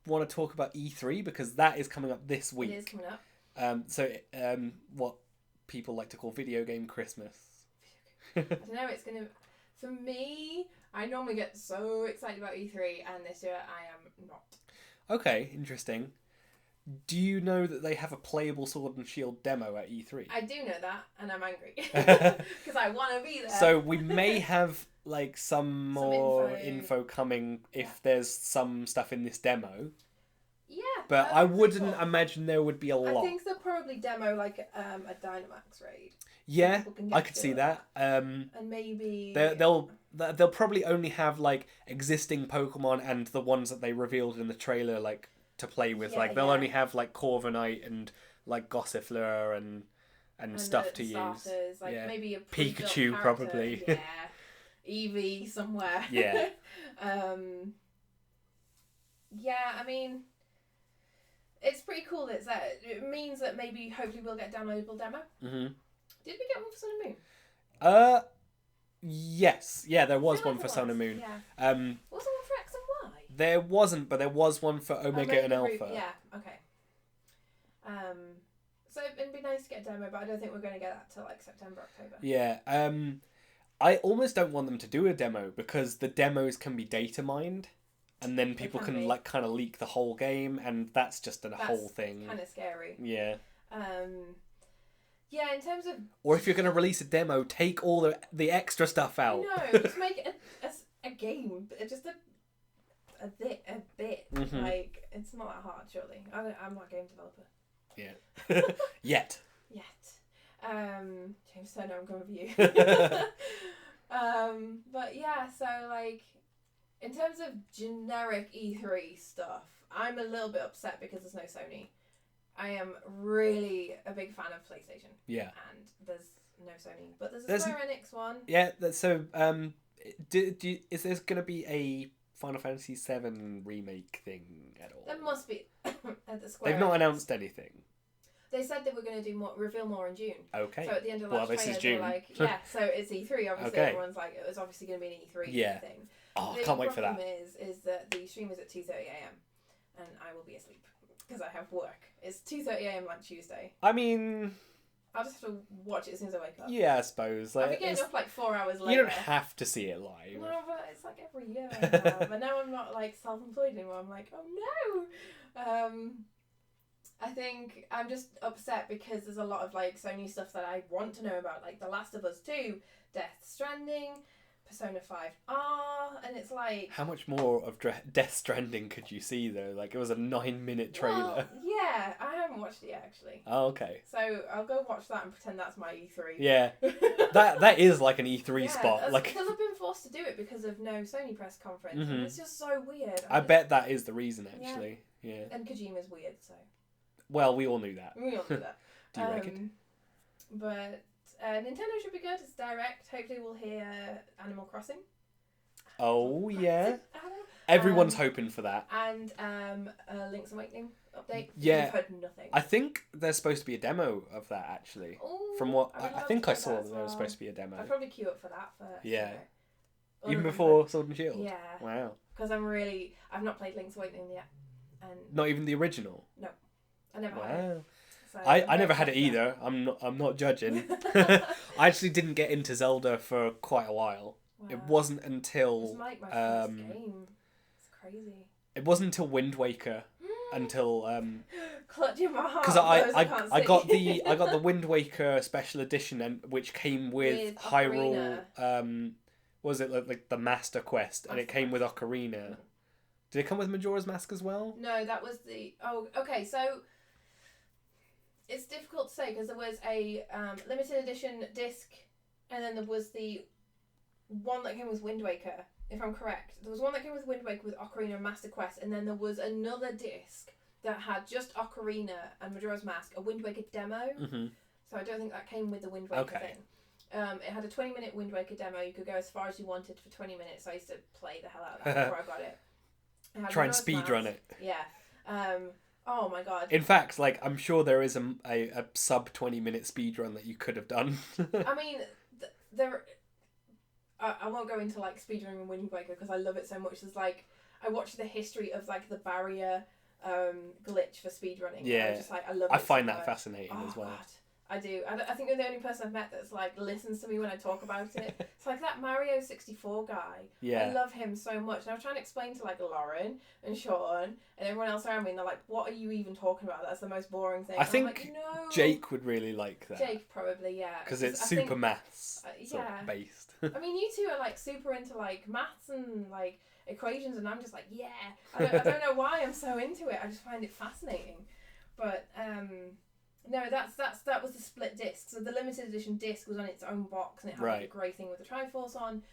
want to talk about E3, because that is coming up this week? It is coming up. What people like to call video game Christmas. I don't know. It's gonna. For me, I normally get so excited about E3, and this year I am not. Okay, interesting. Do you know that they have a playable Sword and Shield demo at E3? I do know that, and I'm angry because I want to be there. So we may have like some more info coming if there's some stuff in this demo. Yeah. But I wouldn't imagine there would be a lot. I think they'll probably demo like a Dynamax raid. Yeah, I could see that. And maybe they'll probably only have like existing Pokemon and the ones that they revealed in the trailer like to play with. Like they'll only have like Corviknight and like Gossifleur and stuff to starters, use. Like maybe a Pikachu probably. Yeah. Eevee somewhere. Yeah. Yeah, I mean, it's pretty cool that it's there. It means that maybe hopefully we'll get a downloadable demo. Mm-hmm. Did we get one for Sun and Moon? Yes. Yeah, there was one for Sun and Moon. Yeah. Wasn't one for X and Y? There wasn't, but there was one for Omega and Alpha. Yeah, okay. So it'd be nice to get a demo, but I don't think we're going to get that till like September, October. Yeah. I almost don't want them to do a demo, because the demos can be data mined, and then people can like kind of leak the whole game, and that's just a whole thing. Kind of scary. Yeah. Yeah, in terms of... Or if you're going to release a demo, take all the extra stuff out. No, just make it a game. Just a bit. Mm-hmm. Like, it's not that hard, surely. I'm not a game developer. Yeah. Yet. James Turner, I'm going with you. But yeah, so like, In terms of generic E3 stuff, I'm a little bit upset because there's no Sony. I am really a big fan of PlayStation. Yeah. And there's no Sony, but there's a Square Enix one. Yeah. So, is there going to be a Final Fantasy VII remake thing at all? There must be at the Square. They've not announced anything. They said they were going to do reveal more in June. Okay. So at the end of last this is trailer, June. they were like, yeah. So it's E3. Obviously, Okay. everyone's like, it was obviously going to be an E3 thing. Oh, the can't wait for that. problem is that the stream is at 2:30 a.m. and I will be asleep because I have work. It's 2:30 a.m. like Tuesday. I mean, I'll just have to watch it as soon as I wake up. yeah, I suppose. I'll be getting up like 4 hours later. You don't have to see it live. No, but it's like every year I have. And now I'm not like self-employed anymore. I'm like, oh no. I think I'm just upset because there's a lot of like Sony stuff that I want to know about, like The Last of Us 2, Death Stranding, Persona 5R, and it's like... How much more of Death Stranding could you see though? Like, it was a 9-minute trailer. Well, yeah, I haven't watched it yet actually. Oh, okay. So I'll go watch that and pretend that's my E3. Yeah. that is like an E3 spot. Like, because I've been forced to do it because of no Sony press conference. And it's just so weird. I bet that is the reason actually. Yeah. And Kojima's weird, so... Well, we all knew that. We all knew that. Do you reckon? But Nintendo should be good. It's Direct. Hopefully we'll hear Animal Crossing. Oh, yeah. Everyone's hoping for that. And Link's Awakening update. Yeah. We've heard nothing. I think there's supposed to be a demo of that, actually. Ooh, From what... I I think I saw that there was supposed to be a demo. I'd probably queue up for that first. Yeah. You know. Even before Sword and Shield? Yeah. Wow. Because I've not played Link's Awakening yet. And Not even the original? No. I never had it. Wow. So I never had it either. I'm not judging. I actually didn't get into Zelda for quite a while. Wow. It wasn't until It's like my first game. It's crazy. It wasn't until Wind Waker until clutching my heart because I got the Wind Waker special edition and which came with Hyrule was it like the Master Quest and it came with Ocarina. Did it come with Majora's Mask as well? No, that was the... Oh, okay, so... It's difficult to say because there was a limited edition disc and then there was the one that came with Wind Waker, if I'm correct. There was one that came with Wind Waker with Ocarina and Master Quest, and then there was another disc that had just Ocarina and Majora's Mask, a Wind Waker demo. Mm-hmm. So I don't think that came with the Wind Waker thing. It had a 20-minute Wind Waker demo. You could go as far as you wanted for 20 minutes. I used to play the hell out of that before I got it. Try and speedrun it. Yeah. Oh my god. In fact, like I'm sure there is a sub 20-minute speedrun that you could have done. I mean, there. I won't go into like speedrunning Wind Waker because I love it so much. There's like I watched the history of like the barrier glitch for speedrunning. Yeah. I love it. I find that fascinating as well. God. I do. I think you're the only person I've met that's like listens to me when I talk about it. It's like that Mario 64 guy. Yeah. I love him so much. And I was trying to explain to like Lauren and Sean and everyone else around me, and they're like, "What are you even talking about? That's the most boring thing." I think like, no. Jake would really like that. Jake probably, yeah. Because it's super maths sort of based. I mean, you two are like super into like maths and like equations, and I'm just like, yeah. I don't know why I'm so into it. I just find it fascinating. But no, that was the split disc. So the limited edition disc was on its own box, and it had like a grey thing with the Triforce on,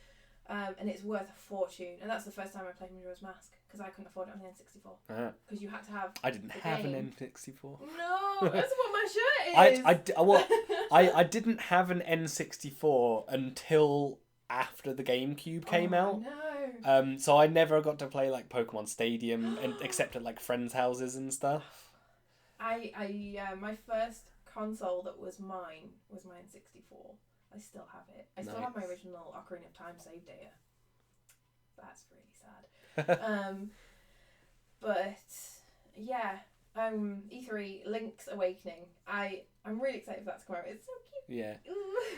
and it's worth a fortune. And that's the first time I played Majora's Mask because I couldn't afford it on the N64 because you had to have. I didn't have an N64. No, that's what my shirt is. I didn't have an N64 until after the GameCube came out. No. So I never got to play like Pokemon Stadium except at like friends' houses and stuff. My first console that was mine was my N64. I still have it. I still have my original Ocarina of Time save data. That's really sad. But yeah, E3 Link's Awakening. I'm really excited for that to come out. It's so cute. Yeah.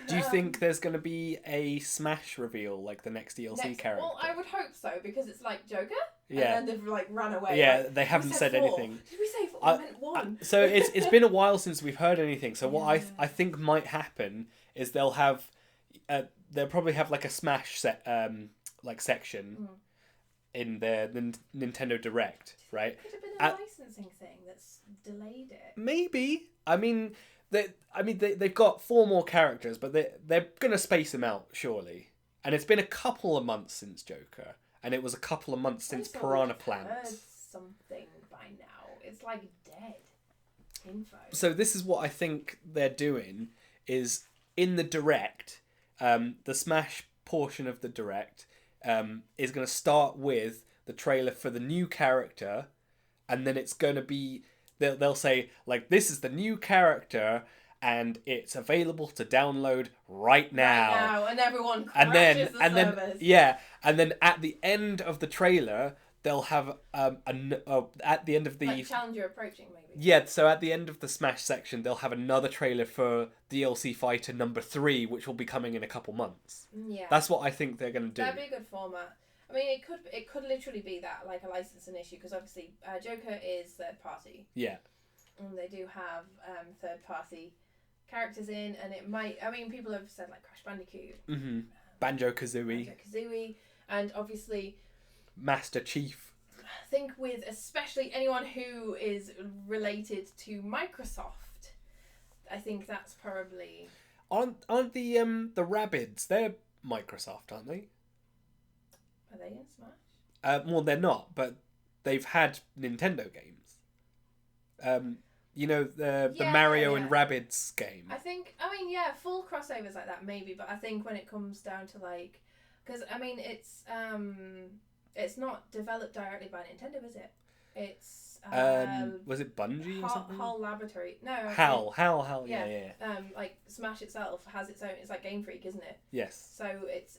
Do you think there's going to be a Smash reveal, like the next DLC character? Well, I would hope so because it's like Joker. Yeah. And then they've like run away. Yeah, like, they haven't said anything. Did we say 4? I meant 1. So it's been a while since we've heard anything. So what I think might happen is they'll probably have like a Smash section in the Nintendo Direct, right? Could have been a licensing thing that's delayed it. Maybe. I mean, they've got 4 more characters, but they're gonna space them out surely. And it's been a couple of months since Joker, and it was a couple of months since I thought Piranha we'd heard Plants. something by now. It's like dead info. So this is what I think they're doing, is in the Direct, the Smash portion of the Direct is going to start with the trailer for the new character, and then it's going to be, they'll say, like, this is the new character, and it's available to download right now. Right now, and everyone crashes the servers. And then at the end of the trailer, they'll have at the end of the like challenger approaching, maybe. Yeah, so at the end of the Smash section, they'll have another trailer for DLC Fighter number 3, which will be coming in a couple months. Yeah, that's what I think they're going to do. That'd be a good format. I mean, it could literally be that, like a licensing issue, because obviously Joker is third party. Yeah. And they do have third party characters in, and it might. I mean, people have said like Crash Bandicoot, Banjo-Kazooie, and obviously Master Chief. I think with especially anyone who is related to Microsoft, I think that's probably. Aren't the Rabbids? They're Microsoft, aren't they? Are they in Smash? Well, they're not, but they've had Nintendo games. You know, the Mario and Rabbids game. I think, full crossovers like that maybe, but I think when it comes down to like, because I mean it's not developed directly by Nintendo, is it? It's was it Bungie or something? HAL Laboratory. No. HAL. Yeah. Like Smash itself has its own. It's like Game Freak, isn't it? Yes. So it's.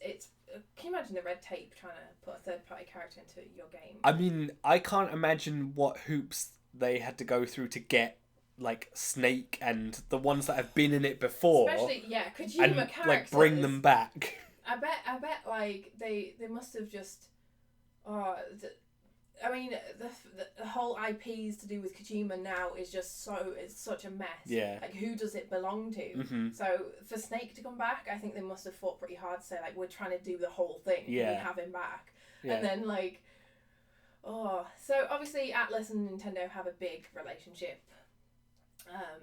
Can you imagine the red tape trying to put a third party character into your game? I mean, I can't imagine what hoops they had to go through to get like Snake and the ones that have been in it before. Especially Kojima and characters. like bring them back. I bet like they must have just. I mean, the whole IPs to do with Kojima now is just it's such a mess. Yeah. Like, who does it belong to? Mm-hmm. So, for Snake to come back, I think they must have fought pretty hard to say, like, we're trying to do the whole thing. Yeah. We have him back. Yeah. And then, like, so obviously Atlas and Nintendo have a big relationship.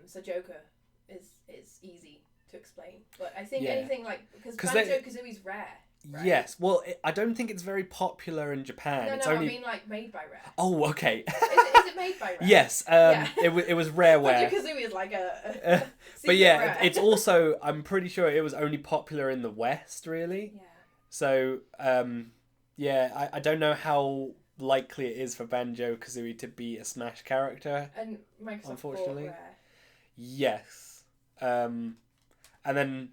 So Joker is easy to explain. But I think anything like, because Banjo-Kazooie's rare. Right? Yes, well, I don't think it's very popular in Japan. No, I mean like made by Rare. Oh, okay. Is it made by Rare? Yes, it was Rareware. Banjo-Kazooie is like a but yeah, Rare. it's also, I'm pretty sure it was only popular in the West, really. Yeah. So, I don't know how likely it is for Banjo-Kazooie to be a Smash character. And Microsoft unfortunately. bought Rare. Yes. And then...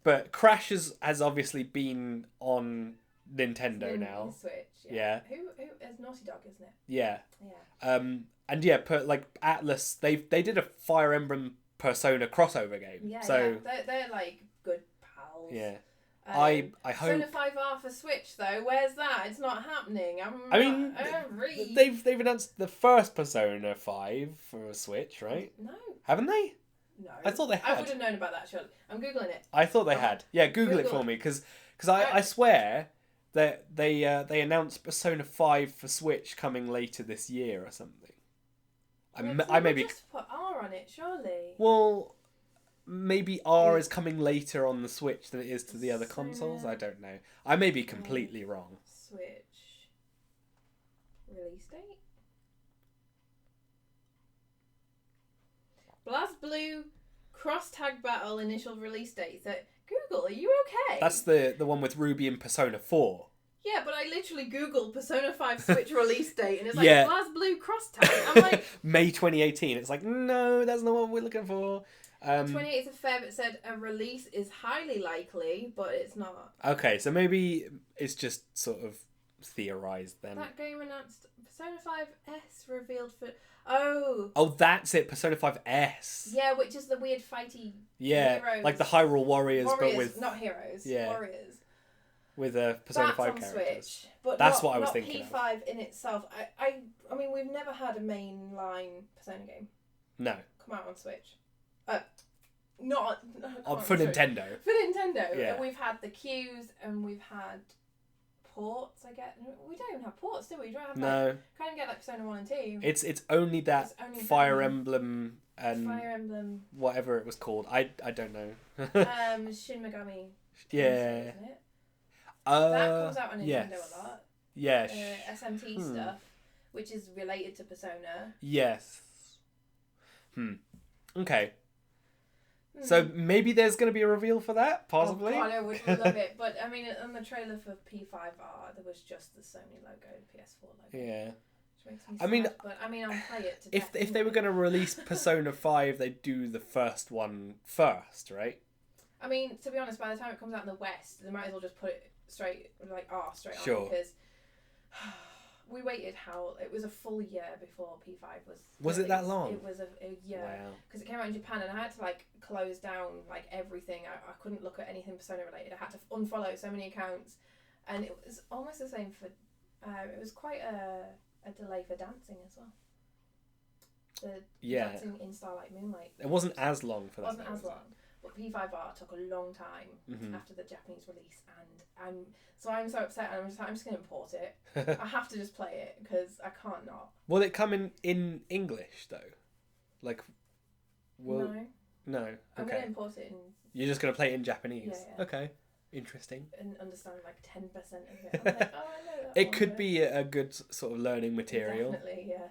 But Crash has obviously been on Nintendo now. Switch. Yeah. Who is Naughty Dog, isn't it? Yeah. Yeah. And like Atlas, they did a Fire Emblem Persona crossover game. Yeah. So they're like good pals. yeah. I hope Persona 5R for Switch though. Where's that? It's not happening. They've announced the first Persona 5 for a Switch, right? No. Haven't they? No. I thought they had. I would have known about that, Charlie. I'm Googling it. I thought they had. Yeah, Google it for me, because I swear that they announced Persona 5 for Switch coming later this year or something. I maybe just put R on it, surely. Well, maybe R is coming later on the Switch than it is to the other consoles. I don't know. I may be completely wrong. Switch release date. BlazBlue Cross Tag Battle initial release date. Google, are you okay? That's the one with Ruby and Persona 4. Yeah, but I literally Googled Persona 5 Switch release date and it's like BlazBlue Cross Tag. I'm like May 2018. It's like, no, that's not what we're looking for. 28th of Feb, it said a release is highly likely, but it's not. Okay, so maybe it's just sort of theorized then. That game announced Persona 5S revealed for... Oh, that's it. Persona 5S. Yeah, which is the weird fighty heroes. Like the Hyrule Warriors, but with... not heroes. Yeah. Warriors. With Persona 5 characters. Switch, but that's what I was thinking P5 in itself. I mean, we've never had a mainline Persona game. No. Come out on Switch. Not for Nintendo. For Nintendo. Yeah. We've had the queues and we've had ports, I guess. We don't even have ports, do we? We don't have kind of get like Persona 1 and 2. It's only that Fire Emblem and Fire Emblem whatever it was called. I don't know. Shin Megami. Yeah. Isn't it? That comes out on Nintendo a lot. Yeah. SMT stuff, which is related to Persona. Yes. Okay. So maybe there's going to be a reveal for that, possibly. Oh God, I would love it. But I mean, on the trailer for P5R, there was just the Sony logo, the PS4 logo. Yeah. Which makes me sad, but I mean, I'll play it to death. If they were going to release Persona 5, they'd do the first one first, right? I mean, to be honest, by the time it comes out in the West, they might as well just put it straight on, because we waited it was a full year before P5 was... Was it that long? It was a year. Wow. Because it came out in Japan and I had to close down everything. I couldn't look at anything Persona related. I had to unfollow so many accounts. And it was almost the same for... it was quite a delay for dancing as well. Dancing in Starlight Moonlight. It wasn't as long for that. It wasn't as long. But P5R took a long time after the Japanese release, and I'm so upset. And I'm just going to import it. I have to just play it because I can't not. Will it come in English though? No. Okay. I'm going to import it. You're just going to play it in Japanese. Yeah. Okay. Interesting. And understand 10% of it. I'm like, I know that. It could be a good sort of learning material. Definitely, yeah.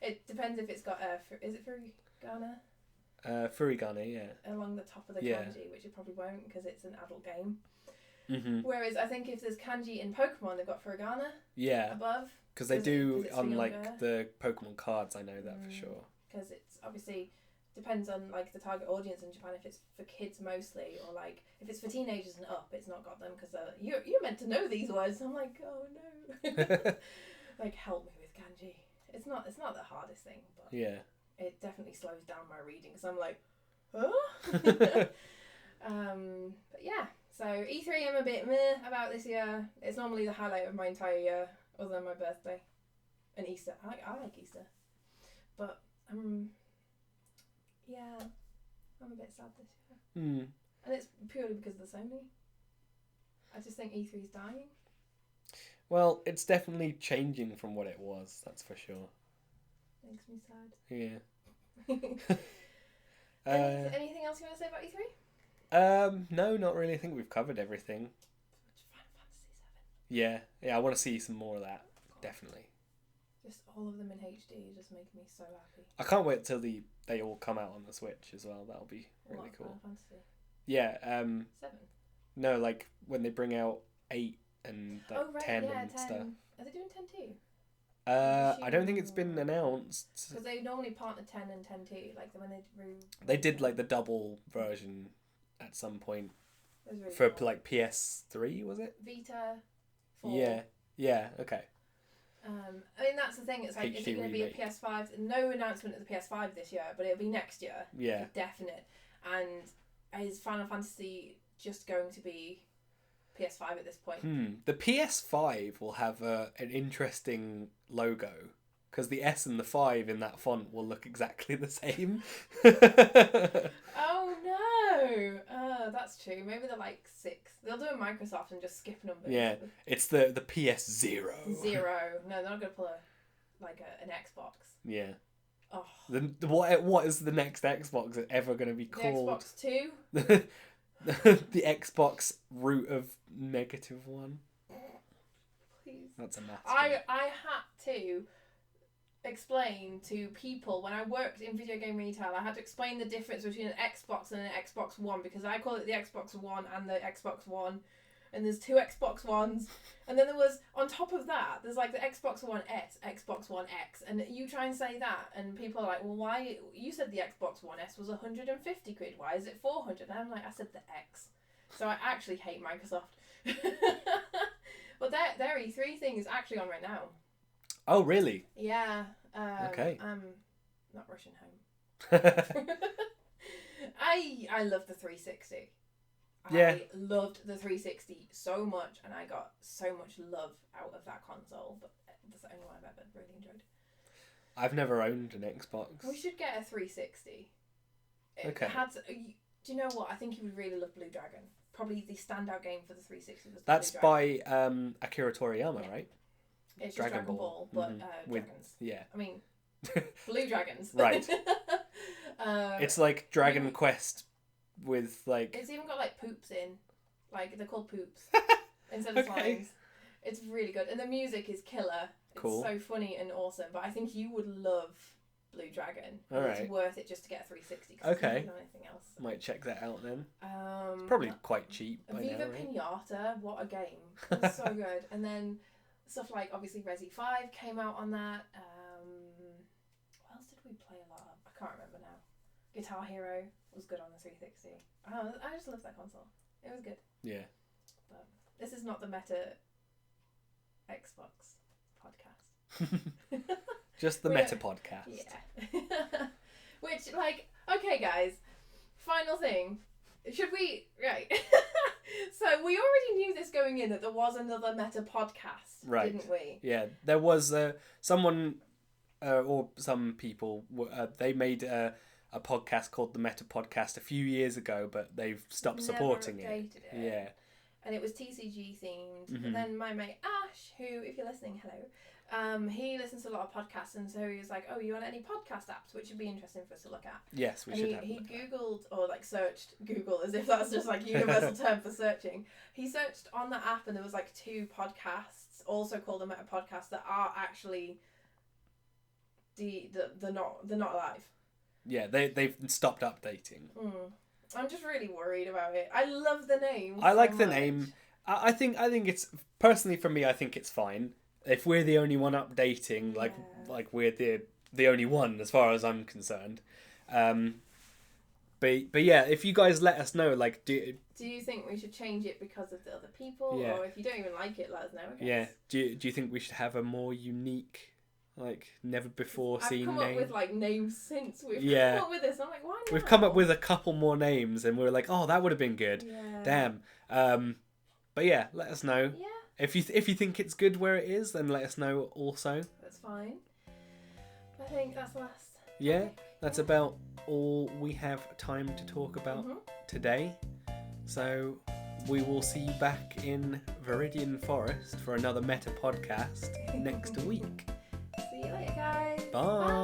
It depends if it's got is it furigana? Furigana, yeah. Along the top of the kanji, which it probably won't because it's an adult game. Whereas I think if there's kanji in Pokemon, they've got furigana. Yeah. Above. Because they do on the Pokemon cards. I know that for sure. Because it's obviously depends on the target audience in Japan. If it's for kids mostly, or if it's for teenagers and up, it's not got them because you're meant to know these words. I'm like, oh no. Help me with kanji. It's not the hardest thing, but yeah. It definitely slows down my reading because I'm like, huh? But yeah, so E3 I'm a bit meh about this year. It's normally the highlight of my entire year, other than my birthday and Easter. I like Easter, but yeah, I'm a bit sad this year. And it's purely because of the Sony. I just think E3's dying. Well, it's definitely changing from what it was, that's for sure. Makes me sad. Yeah. Anything else you want to say about E3? No, not really. I think we've covered everything. Final Fantasy 7. Yeah, I want to see some more of that. Definitely. Just all of them in HD just make me so happy. I can't wait till they all come out on the Switch as well. That'll be really cool. Final Fantasy? Yeah. 7? No, when they bring out 8 and 10 and 10. stuff. Are they doing 10 too? I don't think it's been announced. Because they normally partner 10 and 10 too. When they did the double version at some point really for cool. PS3, was it? Vita 4. Yeah, okay. I mean that's the thing. It's is it going to be a PS5? No announcement of the PS5 this year, but it'll be next year. Yeah, definite. And is Final Fantasy just going to be PS5 at this point? The PS5 will have an interesting logo because the S and the 5 in that font will look exactly the same. Oh no! That's true. Maybe they're 6. They'll do a Microsoft and just skip numbers. Yeah, it's the PS0. No, they're not gonna pull an Xbox. Yeah. Oh. What is the next Xbox ever going to be called? The Xbox 2. The Xbox root of -1. Please. That's a math. I had to explain to people when I worked in video game retail. I had to explain the difference between an Xbox and an Xbox One because I call it the Xbox One and the Xbox One, and there's 2 Xbox Ones, and then there was on top of that there's the Xbox One S, Xbox One X, and you try and say that, and people are like, well, why you said the Xbox One S was 150 quid? Why is it 400? And I'm like, I said the X. So I actually hate Microsoft. But their E3 thing is actually on right now. Oh, really? Yeah. Okay. I'm not rushing home. I love the 360. Yeah. I loved the 360 so much, and I got so much love out of that console, but that's the only one I've ever really enjoyed. I've never owned an Xbox. We should get a 360. Okay. Do you know what? I think you would really love Blue Dragon. Probably the standout game for the 360 was That's Blue by Akira Toriyama, right? It's just Dragon Ball, but dragons. Yeah. I mean, blue dragons. Right. It's like Dragon Quest with It's even got poops in. They're called poops instead of slimes. It's really good. And the music is killer. Cool. It's so funny and awesome. But I think you would love Blue Dragon. Alright. It's worth it just to get a 360. Okay. It's not anything else. Might check that out then. It's probably quite cheap by Viva now, right? Pinata, what a game. It's so good. And then stuff like, obviously, Resi 5 came out on that. What else did we play a lot of? I can't remember now. Guitar Hero was good on the 360. I just love that console. It was good. Yeah. But this is not the Meta Xbox podcast. Just the MetapodCast. Yeah. Which, like, okay, guys. Final thing. Should we... Right. So, we already knew this going in, that there was another MetapodCast, right. didn't we? Yeah. There was someone, or some people, they made a podcast called the MetapodCast a few years ago, but they've stopped supporting it. Yeah. And it was TCG themed. Mm-hmm. And then my mate Ash, who, if you're listening, hello, he listens to a lot of podcasts, and so he was like, "Oh, you want any podcast apps?" Which would be interesting for us to look at. Yes, we should have. He googled, or like searched Google, as if that's just like universal term for searching. He searched on the app, and there was like 2 podcasts, also called a MetaPodcast, that are actually they're not alive. Yeah, they've stopped updating. I'm just really worried about it. I love the name. I like the name. I think it's, personally for me, I think it's fine. If we're the only one updating, like we're the only one as far as I'm concerned. But yeah, if you guys let us know, like, do you think we should change it because of the other people, yeah. or if you don't even like it, let us know. I guess. Yeah. Do you think we should have a more unique, like, never before seen name? I've come up with like names since we've come up with this. I'm like, why not? We've come up with a couple more names, and we're like, oh, that would have been good. Yeah. Damn. But yeah, let us know. Yeah. If you think it's good where it is, then let us know also. That's fine. I think that's the last. Yeah, topic. that's about all we have time to talk about today. So we will see you back in Viridian Forest for another Meta podcast next week. See you later, guys. Bye.